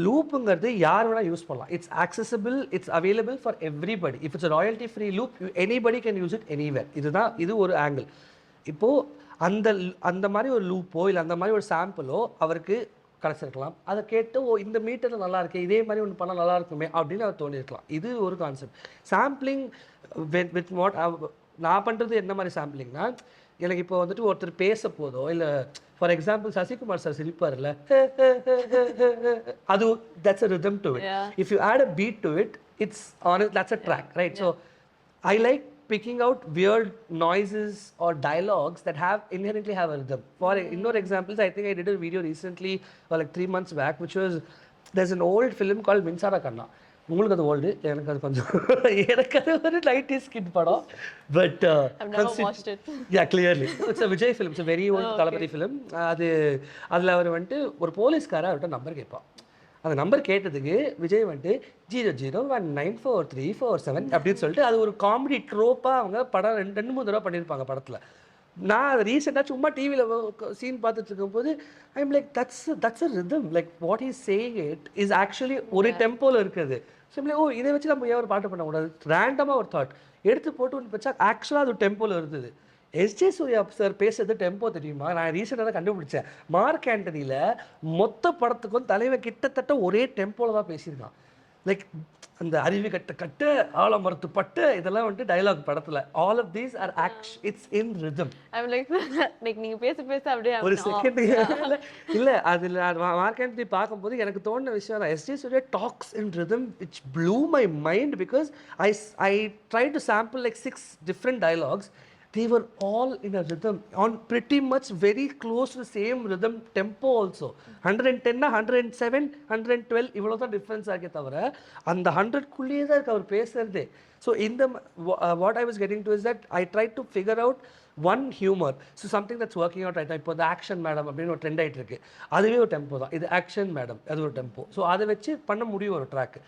லூப்புங்கிறது யார் வேணால் யூஸ் பண்ணலாம். It's accessible, it's available for everybody. If it's royalty free loop, anybody can use it anywhere. இது ஒரு ஆங்கிள். இப்போது அந்த மாதிரி ஒரு லூப்போ இல்லை அந்த மாதிரி ஒரு சாம்பிளோ அவருக்கு கிடச்சிருக்கலாம். அதை கேட்டு இந்த மீட்டரில் நல்லா இருக்கு, இதே மாதிரி ஒன்று பண்ணால் நல்லா இருக்குமே அப்படின்னு அவர் தோணியிருக்கலாம். இது ஒரு கான்செப்ட். சாம்பிளிங் வித் வாட் நான் பண்ணுறது என்ன மாதிரி சாம்பிளிங்னா, எனக்கு இப்போ வந்துட்டு ஒருத்தர் பேச போதோ இல்லை ஃபார் எக்ஸாம்பிள் சசிகுமார் சார் சிரிப்பார்ல, அது that's a rhythm to it. If you add a beat to it, it's on that's a track, right? So I like picking out weird noises or dialogues that inherently have a rhythm. For indoor examples, I think I did a video recently or like 3 months back, which was, there's an old film called Minsara Kanna. உங்களுக்கு அது old, எனக்கு அது கொஞ்சம் எனக்கு அது ஒரு 90s kit படம். But I've never watched it. Yeah, clearly it's a Vijay film. It's a very old Thalapathy film. அதில் அவர் வந்துட்டு ஒரு போலீஸ்காரர் அவர்கிட்ட நம்பர் கேட்பான். அந்த நம்பர் கேட்டதுக்கு விஜய் வந்துட்டு 00194347 அப்படின்னு சொல்லிட்டு அது ஒரு காமெடி ட்ரோப்பாக அவங்க படம் 2-3 தடவை பண்ணியிருப்பாங்க படத்தில். நான் அதை ரீசெண்டாக சும்மா டிவியில் சீன் பார்த்துட்டு இருக்கும்போது I'm like that's a rhythm. Like what is saying it is actually ஒரு டெம்போவில் இருக்குது. சிம்பிளி இதை வச்சு நம்ம ஏன் ஒரு பாட்டு பண்ணக்கூடாது, ரேண்டமாக ஒரு தாட் எடுத்து போட்டு ஒன்று வச்சா ஆக்சுவலாக அது டெம்போவில் இருந்தது. எஸ்ஜே சூர்யா சார் பேசுறது டெம்போ தெரியுமா? நான் ரீசெண்டாக கண்டுபிடிச்சேன். மார்க் ஆண்டனியில் மொத்த படத்துக்கும் தலைவன் கிட்டத்தட்ட ஒரே டெம்போவில் தான் பேசியிருக்கான். லைக் அந்த அருவி கட்ட ஆலமரத்து பட்டு இதெல்லாம் வந்துட்டு டைலாக் படத்தில். All of these are it's in rhythm. நீங்க பேச அப்படியே ஒரு செகண்ட் இல்லை அதில் மார்க் ஆண்டனி பார்க்கும்போது எனக்கு தோணுன விஷயம் தான், SJ Suryah talks in rhythm which blew my mind because I try to sample like 6 different dialogues. they were all in a rhythm on pretty much very close to the same rhythm tempo also. 110 na 107 112 இவ்வளவு தான் difference Aake தவிர அந்த 100 குள்ளேயே தான் இருக்கு அவர் பேசுறதே. So in the what I was getting to is that I tried to figure out one humor. So something that's working out right now, இப்போ the action madam அப்படின்னு ஒரு ட்ரெண்ட் ஆயிட்டு இருக்கு, அதுவே ஒரு டெம்போ தான். இது action madam, அது ஒரு டெம்போ. ஸோ அதை வச்சு பண்ண முடியும் ஒரு ட்ராக்.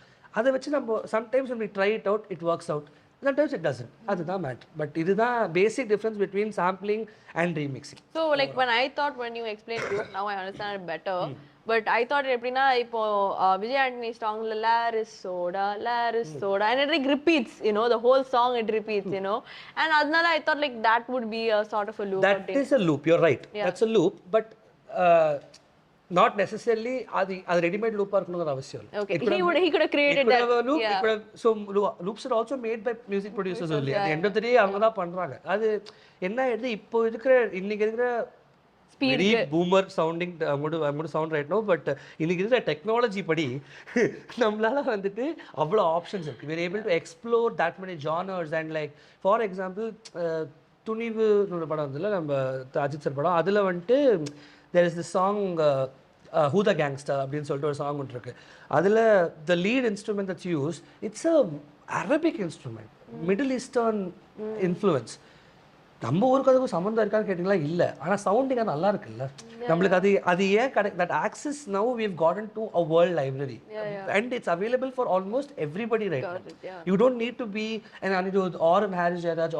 அதை வச்சு நம்ம sometimes when we try it out it works out, sometimes it doesn't. அதுதான் மேட்டர். பட் இதுதான் basic difference between sampling and remixing. So like when you explained to now I understand it better. But I thought எப்படின்னா இப்போ விஜய் ஆண்டனி சாங்ல லாரிஸ் சோடா and it like repeats, the whole song it repeats, and அதனால I thought like that would be a sort of a loop. That is a loop, you're right. That's a loop, but not necessarily அது readymade லூப்பா இருக்கணும்னு அவசியம் இல்லை. Okay, he could have created that. Loop, so loops are also made by music producers only. At the end of the day அவங்க தான் பண்றாங்க. அது என்ன ஆயிடுது, இப்போ இன்னைக்கு இருக்கிற very boomer sounding, I'm going to sound right now, but இன்னைக்கு இருக்கிற டெக்னாலஜி படி நம்மளால வந்துட்டு அவ்வளோ ஆப்ஷன்ஸ் இருக்கு. we're able to explore that many genres and like for example துணிவு படம் வந்துல நம்ம அஜித் சார் படம், அதில் வந்துட்டு there is this song Who the Gangster அப்படின்னு சொல்லிட்டு ஒரு சாங் ஒன்று இருக்கு. அதில் the lead instrument that's used, it's a Arabic instrument, Middle Eastern influence. நம்ம ஊருக்கு அதுக்கும் சம்மந்தம் இருக்கான்னு கேட்டிங்களா இல்லை, ஆனால் சவுண்டிங் நல்லா இருக்குல்ல நம்மளுக்கு. அது ஏன் that access now we've gotten to a world library and it's available for almost everybody right now. You don't need to be an Anirudh or an Harry Jairaj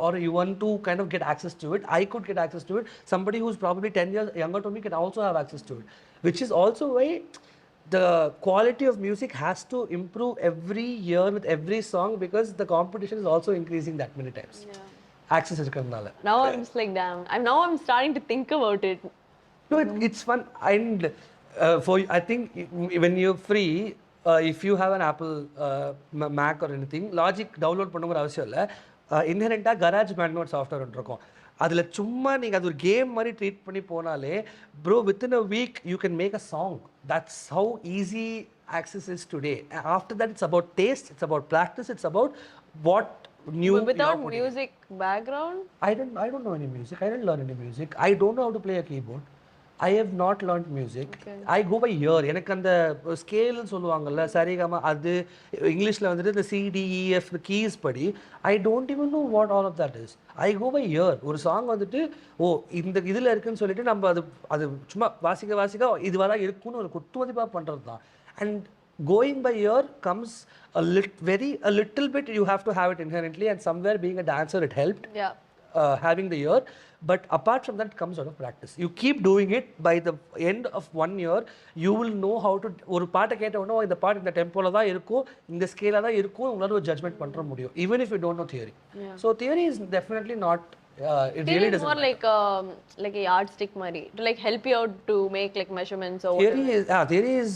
or you want to kind of get access to it. I could get access to it. Somebody who's probably 10 years younger to me can also have access to it, which is also why the quality of music has to improve every year with every song, because the competition is also increasing that many times. Access இருக்கிறதுனால. Now I'm just like damn. I'm starting to think about it. No, it's fun and for I think when you're free, if you have an Apple Mac or anything, Logic download பண்ணணுங்கிற அவசியம் இல்லை. இன்ஹெரண்டா garage pant ஒரு software ஒன்று இருக்கும். அதில் சும்மா நீங்கள் அது ஒரு கேம் மாதிரி ட்ரீட் பண்ணி போனாலே bro within a week you can make a song. That's how easy access is today. After that it's about taste, it's about practice, it's about what new. But without music background? I don't know any music. I didn't learn any music. I don't know how to play a keyboard. I have not learned music. Okay. I go by ear. எனக்கு அந்த scale சொல்லுவாங்கல்ல, சரிகமா, அது இங்கிலீஷில் வந்துட்டு இந்த CDEF keys படி I don't even know what all of that is. I go by ear. ஒரு song வந்துட்டு இந்த இதில் இருக்குன்னு சொல்லிட்டு நம்ம அது சும்மா வாசிக்க இதுவரை இருக்குன்னு ஒரு குத்துமதிப்பாக பண்ணுறது தான். And going by ear comes a little bit, you have to have it inherently, and somewhere being a dancer it helped. Having the ear, but apart from that it comes out of practice. You keep doing it, by the end of 1 year you will know how to ஒரு பாட்டை கேட்டவனோ இந்த பாட்டு இந்த டெம்போல தான் இருக்கும், இந்த ஸ்கேல தான் இருக்கும், உங்களால ஒரு ஜட்ஜ்மெண்ட் பண்ற முடியும், even if you don't know theory. So theory is definitely not it really doesn't more like a yardstick mari to like help you out to make like measurements or theory is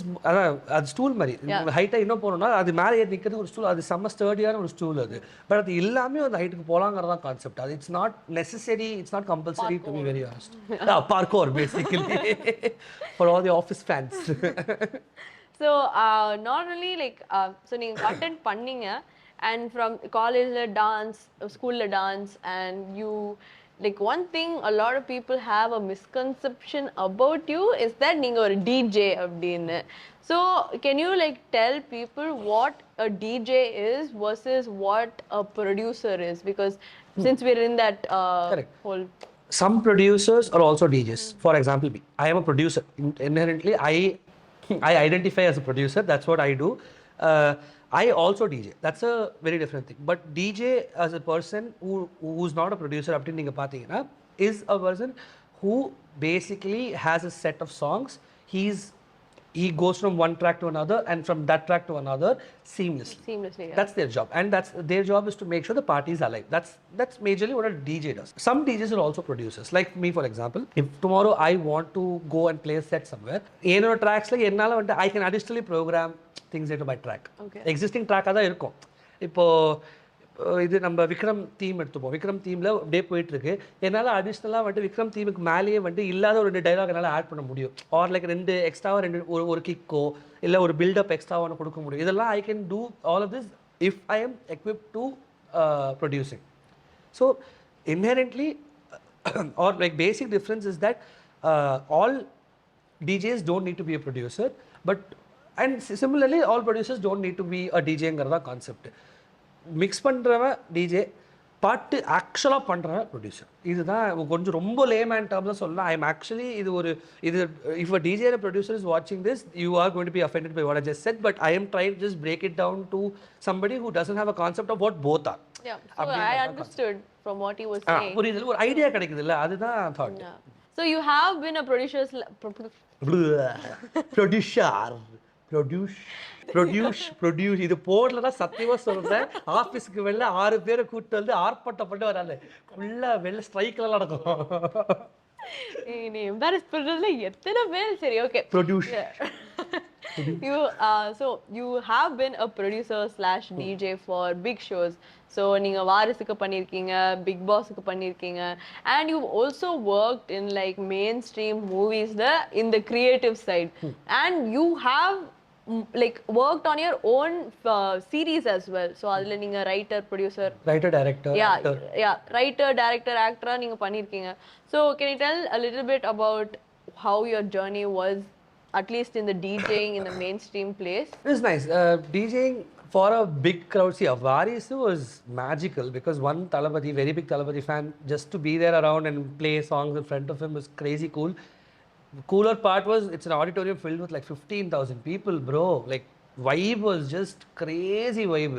அது stool மாதிரி ஹைட்டா இன்னும் போறோம்னா அது மேலே ஏறி நிக்கிறது ஒரு ஸ்டூல், அது செம்ம ஸ்டர்டியான ஒரு ஸ்டூல் அது. பட் அது எல்லாமே அந்த ஹைட்டுக்கு போலாங்கறதா கான்செப்ட். அது it's not necessary, it's not compulsory to be very honest. parkour basically for all the office fans. So not only like so நீங்க content பண்ணீங்க, and from college dance, school dance, and you like one thing a lot of people have a misconception about you is that நீங்க ஒரு DJ அப்படின்னு. So can you like tell people what a DJ is versus what a producer is, because since we're in that whole. Some producers are also DJs. For example, me, I am a producer. Inherently I identify as a producer. That's what I do. I also DJ. That's a very different thing. But DJ as a person who's not a producer, அப்படி நீங்க பாத்தீங்கன்னா, is a person who basically has a set of songs. He goes from one track to another and from that track to another seamlessly. Yeah. That's their job, and that's their job is to make sure the party is alive. That's majorly what a DJ does. Some DJs are also producers. Like me, for example, if tomorrow I want to go and play a set somewhere, என்னோட ட்ராக்ஸ்ல என்னால வந்து I can additionally program things into my track. Existing track தான் இருக்கும். இப்போ இது நம்ம Vikram theme எடுத்துப்போம். விக்ரம் தீமில் அப்படியே போயிட்டு இருக்கு. என்னால் அடிஷ்னலாக வந்துட்டு விக்ரம் தீமுக்கு மேலேயே வந்துட்டு இல்லாத ஒரு 2 டைலாக் என்னால் ஆட் பண்ண முடியும். ஆர் லைக் 2 எக்ஸ்ட்ராவாக ஒரு கிக்கோ இல்லை ஒரு பில்டப் எக்ஸ்ட்ராவாக ஒன்று கொடுக்க முடியும். இதெல்லாம் I can do all of this if I am equipped to producing. So inherently or like basic difference is that all DJs don't need to be a producer, but and similarly all producers don't need to be a DJங்கிறதா concept. Mix பண்ணுறவன் DJ, பாட்டு ஆக்சுவலாக பண்ணுறவன் producer. இதுதான் கொஞ்சம் ரொம்ப layman டேர்ம்ல சொல்லலாம். ஐ எம் ஆக்சுவலி இது if a DJ and producer is வாட்சிங் this, you are going to be offended by what I just said, but I am trying to just break it down to somebody who doesn't have a concept of what both are. Yeah, so I understood from what he was saying. புரியுது, ஒரு idea கிடைக்குது இல்ல, அதுதான் thought. So you have been a producer இது போர்ல தான் சத்தியமா சொல்றேன். ஆபீஸ்க்கு வெளில 6 பேரை கூட்டு வந்து ஆர்ப்பாட்டப்பட்டு வராது, ஃபுல்லா வெளில ஸ்ட்ரைக்ல நடக்கும். நீ எம்பாரஸ் பண்றதுல எத்தனை பேர். சரி, okay. You so you have been a producer/DJ for big shows. So நீங்க வாரிசுக்கு பண்ணிருக்கீங்க, பிக் பாஸ்க்கு பண்ணிருக்கீங்க, and you've also worked in like mainstream movies in the creative side, and you have like worked on your own series as well. So adula நீங்க writer director actor நீங்க பண்ணிருக்கீங்க. So can you tell a little bit about how your journey was, at least in the DJing in the mainstream place? It was nice. DJing for a big crowd. See, Varisu was magical because one Talapati, very big Talapati fan, just to be there around and play songs in front of him was crazy cool. The cooler part was it's an auditorium filled with like 15,000 people, bro. Like vibe was just crazy vibe.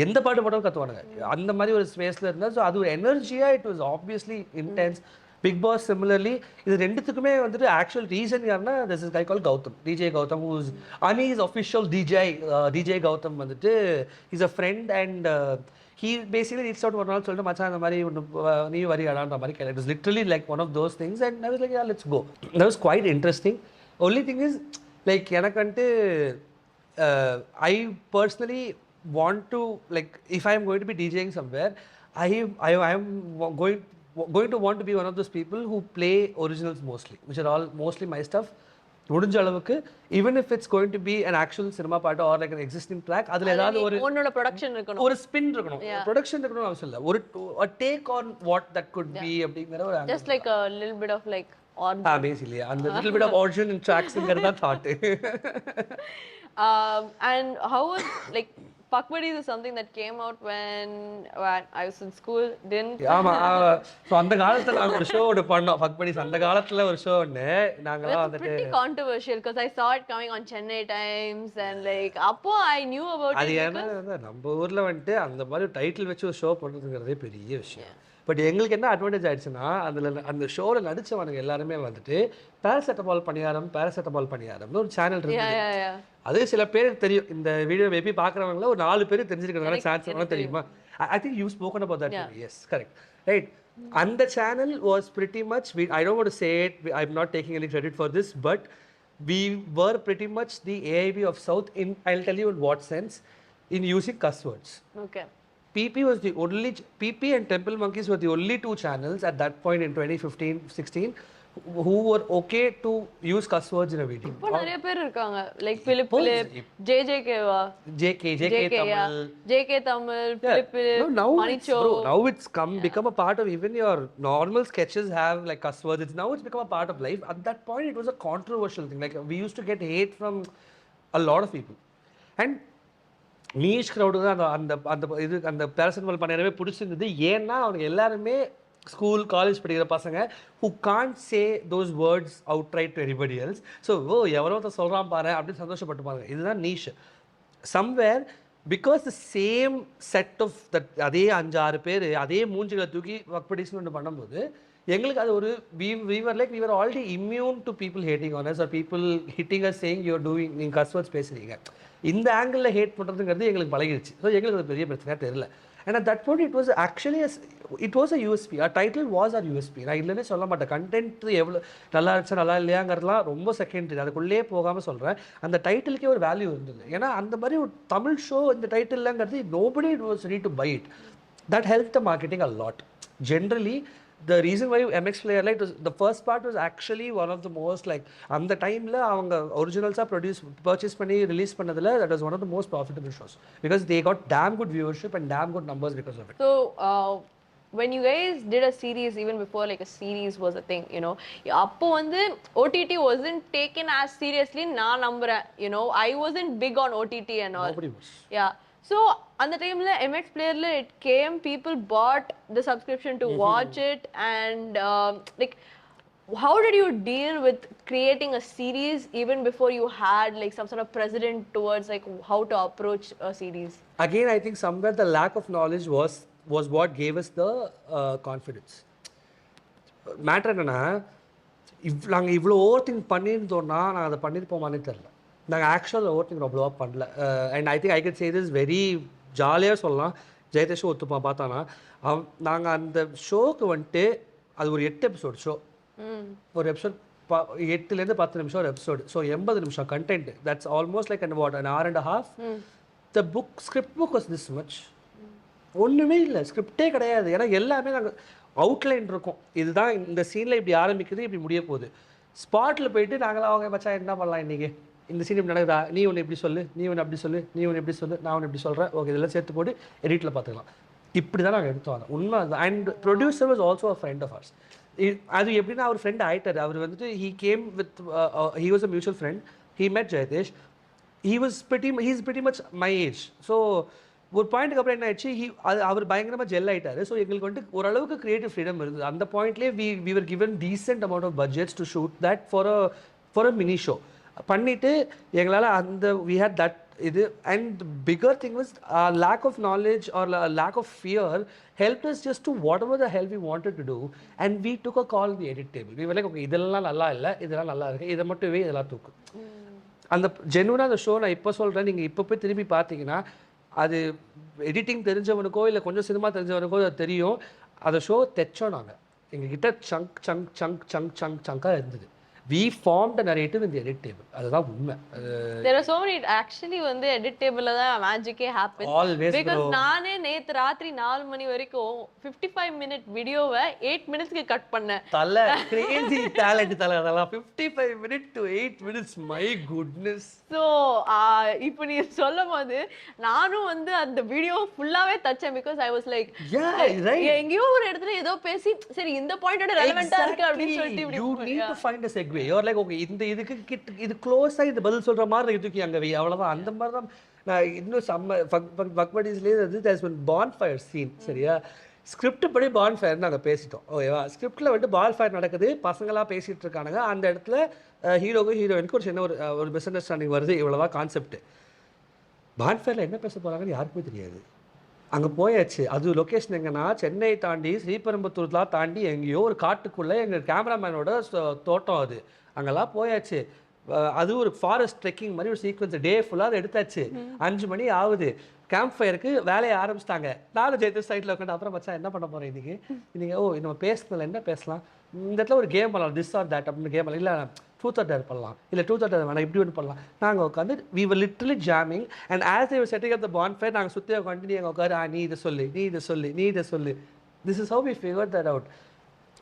எந்த பாட்டு போட்டாலும் கத்துவானுங்க, அந்த மாதிரி ஒரு ஸ்பேஸ்ல இருந்தா. So அது ஒரு எனர்ஜியா, it was obviously intense. Bigg Boss similarly, இது ரெண்டுத்துக்குமே வந்துட்டு ஆக்சுவல் ரீசன் யாருன்னா, this is guy call Gautham, DJ Gautham, whose அனிஸ் அஃபிஷியல் டிஜே கௌதம் வந்துட்டு is a friend and he basically reached out ஒரு நாள் சொல்லிட்டு, மச்சான் அந்த மாதிரி நீ வரியாடான்ற மாதிரி கேட்டேன். It was literally like one of those things and I was like, yeah, let's go. That was quite interesting. Only thing is like எனக்கு வந்துட்டு I personally want to, like if I am going to be DJing somewhere, I am going to want to be one of those people who play originals mostly, which are all mostly my stuff. முடிஞ்ச அளவுக்கு even if it's going to be an actual cinema part or like an existing track, அதுல ஏதாவது ஒரு உன்னோட production இருக்கணும், ஒரு spin இருக்கணும், production இருக்கணும் அவசியம் இல்ல, ஒரு take on what that could be அப்படிங்கற ஒரு just like a little bit of like basically அந்த little bit of Orjunn in tracks-ங்கறத thought. And how was like Fuck Buddies is something that came out when I was in school. ஆமா, so அந்த காலத்துல நாங்க ஒரு show பண்ணோம், Fuck Buddies. அந்த காலத்துல ஒரு ஷோ நாங்கலாம் வந்துட்டு pretty controversial because I saw it coming on Chennai Times and like அப்போ I knew about அது it. ஏன்னா நம்ம ஊர்ல வந்துட்டு அந்த மாதிரி டைட்டில் வச்சு ஒரு ஷோ பண்றதுங்கிறதே பெரிய விஷயம். பட் எங்களுக்கு என்ன அட்வான்டேஜ் ஆயிடுச்சுன்னா, அந்த ஷோவில் நடிச்சவனுங்க எல்லாருமே வந்துட்டு பேராசெட்டமால் பணியாரம்னு ஒரு சேனல் இருக்கு. அது சில பேருக்கு தெரியும், இந்த வீடியோ மேபி பார்க்குறவங்கள ஒரு 4 பேர் தெரிஞ்சிருக்கிறதுனால சான்ஸ் தெரியுமா? I think you spoken about that. Yes, correct, right. And the channel was pretty much, I don't want to say it, I'm not taking any credit for this, but we were pretty much the AIB of South in, I'll tell you in what sense, in using cuss words. Okay. PP and Temple Monkeys were the only 2 channels at that point in 2015-16 who were okay to use cuss words in a video. இப்போ நிறைய பேர் இருக்காங்க, like Philip, JJK Tamil, Philip, Manicho. Now it's become a part of even your normal sketches have like cuss words. It's become a part of life. At that point it was a controversial thing. Like we used to get hate from a lot of people. And niche crowd தான் அந்த paracetamol பண்ணியாரமே பிடிச்சிருந்தது. ஏன்னா அவங்க எல்லாருமே school college படிக்கிற பசங்க who can't say those words outright to anybody else. So எவரோ சொல்கிறான் பாரு அப்படின்னு சந்தோஷப்பட்டுப்பாங்க. இதுதான் niche. Somewhere because the same set of that அதே 5-6 பேர் அதே மூஞ்சிகளை தூக்கி ஒர்க் படிச்சுன்னு ஒன்று பண்ணும்போது எங்களுக்கு அது ஒரு we were already immune to people hating on us or people hitting us saying you're doing நீங்கள் cuss words பேசுறீங்க. இந்த ஆங்கிளில் ஹேட் பண்ணுறதுங்கிறது எங்களுக்கு பழகிடுச்சு. ஸோ எங்களுக்கு அது பெரிய பிரச்சனையாக தெரியல. And at that point it was actually it was a USP. Our title was our USP. நான் இல்லைன்னே சொல்ல மாட்டேன். கண்டென்ட் எவ்வளோ நல்லா இருந்துச்சா நல்லா இல்லையாங்கிறதுலாம் ரொம்ப செகண்டரி, அதுக்குள்ளேயே போகாமல் சொல்கிறேன். அந்த டைட்டிலுக்கே ஒரு வேல்யூ இருந்தது. ஏன்னா அந்த மாதிரி ஒரு தமிழ் ஷோ இந்த டைட்டில்ங்கிறது nobody was ready to buy it. That helped the marketing a lot. Generally the reason why MX Player Light was the first part was actually one of the most like அந்த டைம்ல அவங்க ஒரிஜினல்ஸா purchase பண்ணி release பண்ணதுல that was one of the most profitable shows because they got damn good viewership and damn good numbers because of it. So when you guys did a series, even before like a series was a thing, appo வந்து OTT wasn't taken as seriously na nambra. I wasn't big on OTT and all. Nobody was. Yeah. So on the time la MX player la it came, people bought the subscription to watch it, and like how did you deal with creating a series even before you had like some sort of precedent towards like how to approach a series? Again, I think somewhere the lack of knowledge was what gave us the confidence. Matter என்னன்னா நாங்கள் இவ்வளோ over think பண்ணியிருந்தோம்னா நாங்கள் அதை பண்ணியிருப்போமானே தெரில. நாங்கள் actual over think அவ்வளோவா பண்ணல. And I think I can say this very ஜாலியாக சொல்லலாம். ஜெயதேஷும் ஒத்துப்பான் பார்த்தானா நாங்கள் அந்த ஷோக்கு வந்துட்டு அது ஒரு 8 எபிசோடு ஷோ. ஒரு எபிசோட் 8லேருந்து 10 நிமிஷம் ஒரு எபிசோடு. ஸோ 80 நிமிஷம் content. That's almost like an hour and a half. The book script book was this much. ஒன்றுமே இல்லை, ஸ்கிரிப்டே கிடையாது. ஏன்னா எல்லாமே நாங்கள் அவுட்லைன் இருக்கும். இதுதான் இந்த சீனில் இப்படி ஆரம்பிக்குது, இப்படி முடிய போகுது. ஸ்பாட்டில் போயிட்டு நாங்களாம் அவங்க மச்சான் என்ன பண்ணலாம் இன்றைக்கி, இந்த சீன் இப்படி நடக்குதா, நீ ஒன்று இப்படி சொல்லு, நீ ஒன்று அப்படி சொல்லு, நீ ஒன்று இப்படி சொல்லு, நான் ஒன்று இப்படி சொல்கிறேன், ஓகே இதெல்லாம் சேர்த்து போட்டு எடிட்டில் பார்த்துக்கலாம். இப்படி தான் நாங்கள் எடுத்தோம். அதை உண்மை. And producer was also a friend of ours. அது எப்படின்னா அவர் ஃப்ரெண்ட் ஆகிட்டார். அவர் வந்துட்டு he came with he was a mutual friend. He met Jayadesh. he's pretty much my age. So ஒரு பாயிண்ட்டுக்கு அப்புறம் என்ன ஆயிடுச்சு, அவர் பயங்கரமாக ஜெல் ஆகிட்டார். ஸோ எங்களுக்கு வந்துட்டு ஓரளவுக்கு க்ரியேட்டிவ் ஃப்ரீடம் இருந்தது. அந்த பாயிண்ட்லேயே we were given decent amount of budgets to shoot that for a mini show. பண்ணிவிட்டு எங்களால் அந்த we had that இது. And the bigger thing was lack of knowledge or lack of fear helped us just to whatever the hell we wanted to do, and we took a call in the edit table. We were like, okay இதெல்லாம் நல்லா இல்லை, இதெல்லாம் நல்லா இருக்குது, இதை மட்டும் இதெல்லாம் தூக்கு. அந்த ஜென்வனாக அந்த ஷோ நான் இப்போ சொல்கிறேன், நீங்கள் இப்போ போய் திரும்பி பார்த்தீங்கன்னா அது எடிட்டிங் தெரிஞ்சவனுக்கோ இல்லை கொஞ்சம் சினிமா தெரிஞ்சவனுக்கோ அது தெரியும். அந்த ஷோ தைச்சோம் நாங்கள். எங்ககிட்ட சங்காக இருந்தது. We formed a narrative in the edit table. அதுதான் உண்மை. There are so many actually வந்து edit table தான் மேஜிக்கே happen. Always because நானே நேத்து ராத்திரி 4 மணி வரைக்கும் 55 minute வீடியோவை 8 minutesக்கு கட் பண்ணேன். தல crazy talent தல. அதெல்லாம் 55 minute to 8 minutes, my goodness. So இப்போ நீ சொல்லும்போது நானும் வந்து அந்த வீடியோ ஃபுல்லாவே தச்சேன். because I was like yeah right, எங்கேயோ ஒரு இடத்துல ஏதோ பேசி சரி இந்த பாயிண்டோட ரெலவெண்டா இருக்கு அப்படின்னு சொல்லிட்டு இப்படி you need to find a segue. You're like okay இந்த இதுக்கு இது க்ளோஸாக இது பதில் சொல்கிற மாதிரி இதுக்கு அங்கே வை, அவ்வளோதான். அந்த மாதிரி தான் நான் இன்னும் செம்ம பக்படிஸ்லேயே வந்து தேர்ஸ் ஒன் பான்ஃபயர் சீன். சரியா, ஸ்கிரிப்ட் படி பான்ஃபயர் நாங்கள் பேசிட்டோம். ஓகேவா, ஸ்கிரிப்டில் வந்துட்டு பான்ஃபயர் நடக்குது, பசங்களாம் பேசிகிட்டு இருக்கானுங்க. அந்த இடத்துல ஹீரோக்கும் ஹீரோயினுக்கு ஒரு சின்ன ஒரு மிஸ் அண்டர்ஸ்டாண்டிங் வருது. இவ்வளோதான் கான்செப்ட். பான்ஃபயரில் என்ன பேச போகிறாங்கன்னு யாருக்குமே தெரியாது. அங்கே போயாச்சு. அது லொக்கேஷன் எங்கன்னா சென்னை தாண்டி ஸ்ரீபெரும்புத்தூர்லாம் தாண்டி எங்கேயோ ஒரு காட்டுக்குள்ளே எங்கள் கேமராமேனோட தோட்டம். அது அங்கெல்லாம் போயாச்சு. அது ஒரு ஃபாரஸ்ட் ட்ரெக்கிங் மாதிரி ஒரு சீக்வன்ஸ். டே ஃபுல்லாக அதை எடுத்தாச்சு. 5 மணி ஆகுது. கேம்ப் ஃபயருக்கு வேலையை ஆரம்பிச்சிட்டாங்க. நானும் ஜெயதேஷ் சைட்டில் உட்காந்து அப்புறம் மச்சான் என்ன பண்ண போகிறேன் இன்றைக்கி, இன்றைக்கி நம்ம பேசுனதில் என்ன பேசலாம், இந்த இடத்துல ஒரு கேம் பண்ணலாம், திஸ் ஆர் தேட் அப்படின்னு கேம் பண்ணலாம், இல்லை ட்ரூத் ஆர் டேர் பண்ணலாம், இல்லை ட்ரூத் ஆர் டேர் வேணாம் இப்படி ஒன்று பண்ணலாம். நாங்கள் உட்காந்து we were literally jamming, and as they were setting up the bonfire நாங்கள் சுற்றி உட்காந்து எங்கள் உட்காரு நீ இதை சொல்லு, நீ இதை சொல்லு, நீ இதை சொல்லு. This is how we figured that out.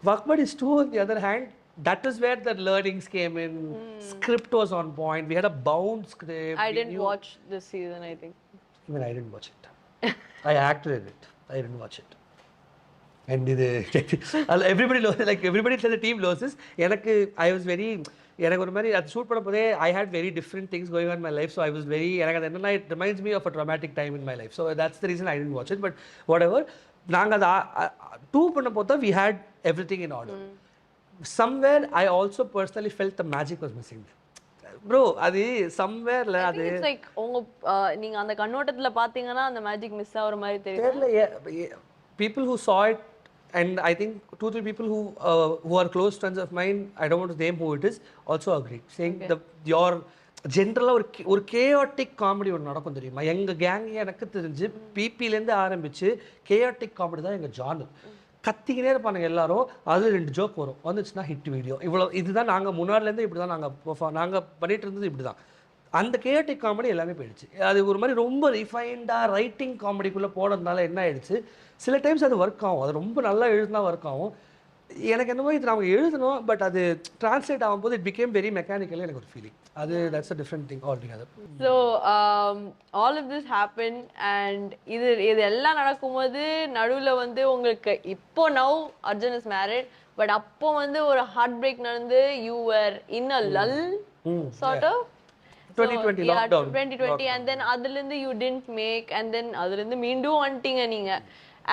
Vakbad is too on the other hand. That is where the learnings came in. Script was on point. We had a bound script. I didn't watch this season, I think. Even I didn't watch it. I acted in it. I didn't watch it. And everybody knows, like everybody said the team loses. I was very எனக்கு ஒரு மாதிரி அது shoot பண்ண போதே I had very different things going on my life. So I was very எனக்கு அது என்னன்னா it reminds me of a traumatic time in my life. So that's the reason I didn't watch it. But whatever நாங்கள் அதை do பண்ண போதா we had everything in order. Somewhere I also personally felt the magic was missing bro. அது சம்வேர்ல அது like உங்க நீங்க அந்த கண்ணோட்டத்துல பாத்தீங்கன்னா அந்த மேஜிக் மிஸ் ஆகுற மாதிரி தெரியல. People who saw it, and I think 2-3 people who are close friends of mine, I don't want to name who it is, also agreed, saying your ஜென்ரலாக ஒரு கேஆட்டிக் காமெடி ஒன்று நடக்கும் தெரியுமா. எங்கள் கேங் எனக்கு தெரிஞ்சு பிபிலேருந்து ஆரம்பித்து கேஆட்டிக் காமெடி தான் எங்கள் ஜானர். கத்திக்கினே இருப்பானுங்க எல்லாரும். அது 2 ஜோக் வரும், வந்துச்சுன்னா ஹிட் வீடியோ. இவ்வளோ இதுதான் நாங்கள் முன்னாடிலேருந்து இப்படி தான் நாங்கள் பண்ணிகிட்டு இருந்தது இப்படி தான். அந்த கேஆட்டிக் காமெடி எல்லாமே போயிடுச்சு. அது ஒரு மாதிரி ரொம்ப ரிஃபைண்டாக ரைட்டிங் காமெடிக்குள்ளே போனதுனால என்ன ஆயிடுச்சு, சில டைம்ஸ் அது ஒர்க் ஆகும், அது ரொம்ப நல்லா எழுதுனா ஒர்க் ஆகும். எனக்கு என்னமோ இது நம்ம எழுதணும் பட் அது டிரான்ஸ்லேட் ஆகும்போது இட் பிகேம் வெரி மெக்கானிக்கல் எனக்கு ஒரு ஃபீலிங் அது that's a different thing altogether. So all of this happen and இது எல்லாம் நடக்கும்போது நடுவில் வந்து உங்களுக்கு இப்போ now Arjun is married but அப்போ வந்து ஒரு ஹார்ட் பிரேக் நடந்து you were in a lull sort of 2020 lockdown 2020 and then அதுலேருந்து you didn't make and then அதுலேருந்து மீண்டும் வந்துட்டீங்க நீங்க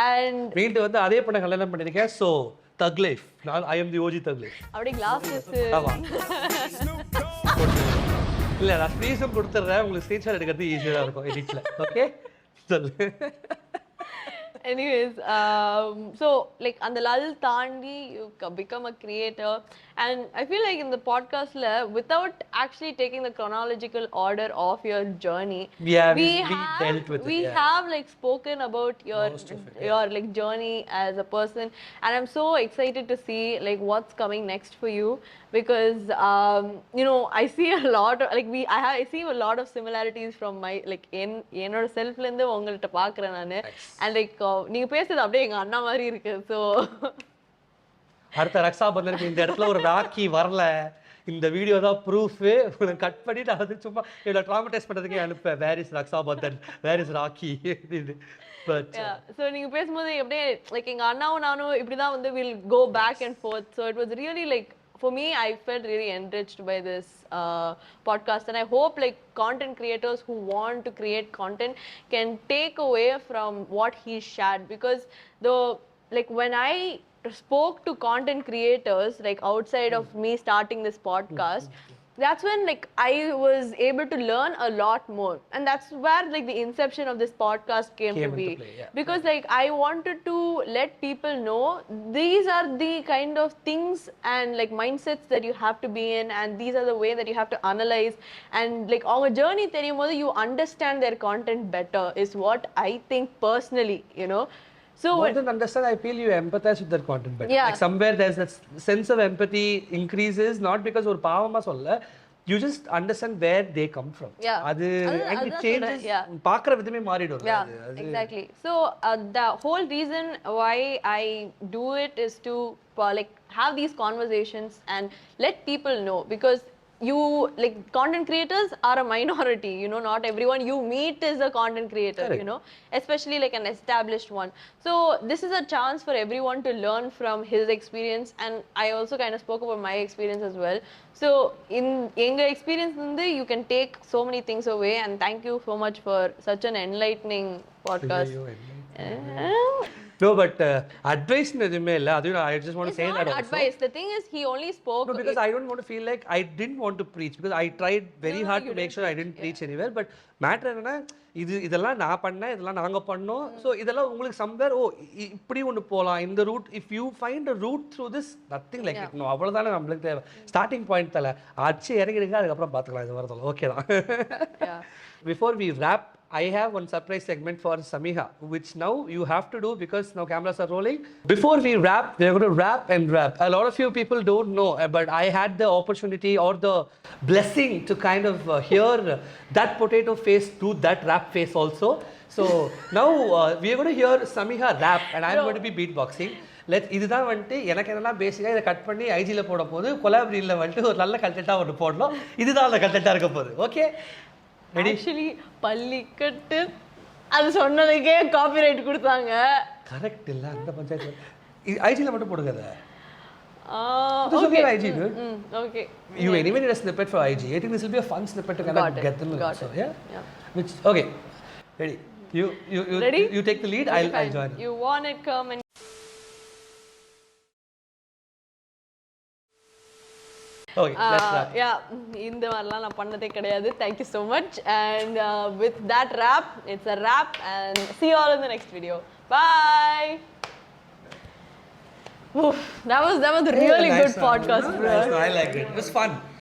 அண்ட் மீண்டும் வந்து அதே பண்ண கல்யாணம் பண்ணிருக்கேன். ஸோ தக் லைஃப் நான் ஐ எம் தி ஓஜி தக் லைஃப். அப்படியே கிளாஸஸ் ஆமா இல்ல நான் ஸ்க்ரீன்ஷாட் கொடுத்துறேன் உங்களுக்கு ஸ்க்ரீன்ஷாட் எடுக்கிறது ஈஸியா இருக்கும் எடிட்ல. ஓகே சொல்லு. anyways so like and the lull tandi you become a creator and I feel like in the podcast la without actually taking the chronological order of your journey we dealt with we it, have like spoken about your like journey as a person and I'm so excited to see like what's coming next for you because you know I see a lot of, like I see a lot of similarities from my like என்னோட செல்ஃப்ல இருந்து உங்கள்ட்ட பார்க்கறேன் நானு and like நீங்க பேசுறது அப்படியே எங்க அண்ணா மாதிரி இருக்கு. ஸோ அடுத்த ரக்ஷா பந்தனுக்கு இந்த இடத்துல ஒரு ராக்கி வரல இந்த வீடியோ தான் ப்ரூஃப் கட் பண்ணிட்டு அது சும்மா இவ்வளோ ட்ராமடைஸ் பண்ணுறதுக்கே அனுப்பேன் where is Raksha Bandhan where is rakhi இது. பட் ஸோ நீங்கள் பேசும்போது அப்படியே லைக் எங்கள் அண்ணாவும் நானும் இப்படி தான் வந்து will go back and forth. So it was really like for me I felt really enriched by this podcast and I hope like content creators who want to create content can take away from what he shared because though like when I spoke to content creators like outside of me starting this podcast that's when like I was able to learn a lot more and that's where like the inception of this podcast came to be play, yeah. because like I wanted to let people know these are the kind of things and like mindsets that you have to be in and these are the way that you have to analyze and like our journey theriyumbodhu you understand their content better is what I think personally, you know. So more than understand, I feel you empathize with their content better. Yeah. Like somewhere there's that sense of empathy increases, not because ஒரு பாவமா சொல்ல you just understand where they come from. Yeah. அது and it changes. பார்க்குற விதமே மாறிடும். Yeah, exactly. So the whole reason why I do it is to like have these conversations and let people know because you like content creators are a minority, you know, not everyone you meet is a content creator. Correct. You know, especially like an established one. So this is a chance for everyone to learn from his experience and I also kind of spoke about my experience as well. So in enga experience you can take so many things away and thank you so much for such an enlightening podcast. No, but advice எதுவுமே இல்லை. அது I just want to say that also. Advice. The thing is, he only spoke. No, because I don't want to feel like I didn't want to preach because I tried very hard to make sure I didn't preach anywhere. But matter என்னன்னா இதெல்லாம் நான் பண்ணேன் இதெல்லாம் நாங்க பண்ணோம். So இதெல்லாம் உங்களுக்கு somewhere இப்படி ஒன்று போகலாம் இந்த route if you find a route through this nothing like it. அவ்வளோதானே நம்மளுக்கு தேவை. ஸ்டார்டிங் பாயிண்ட் தலை அடிச்சு இறங்கிடுங்க அதுக்கப்புறம் பார்த்துக்கலாம் இது வரதுல ஓகே தான். Before we wrap, I have one surprise segment for Samiha, which now you have to do because now cameras are rolling. Before we wrap, we're going to wrap and wrap. A lot of you people don't know, but I had the opportunity or the blessing to kind of hear that potato face do that rap face also. So now we are going to hear Samiha rap and I'm going to be beatboxing. இதுதான் வந்துட்டு எனக்கு என்னெல்லாம் பேசிக்காக இதை cut பண்ணி ஐஜியில் போட போது கொலாபரியில் வந்துட்டு ஒரு நல்ல கண்டென்ட்டாக ஒன்று போடணும். இதுதான் அந்த கண்டென்ட்டாக இருக்க போகுது. ஓகே ஆக்சுவலி பள்ளிக்கட்டு அது சொன்னதுக்கே காப்பிரைட் கொடுத்தாங்க. கரெக்ட் இல்ல அந்த பஞ்சாயத்து ஐஜில மட்டும் போடுங்க அத. Okay. IG dude. Okay. You anyway need a snippet for IG. I think this will be a fun snippet to kind of get them also. Yeah. Which okay. Ready. You ready? You take the lead. I'll join. You want it come and okay, let's wrap. Yeah, இந்த மாதிரிலாம் நான் பண்ணதே கிடையாது. Thank you so much and with that wrap, it's a wrap and see you all in the next video. Bye. Oof, that was a really good podcast, bro. I liked it. It was fun.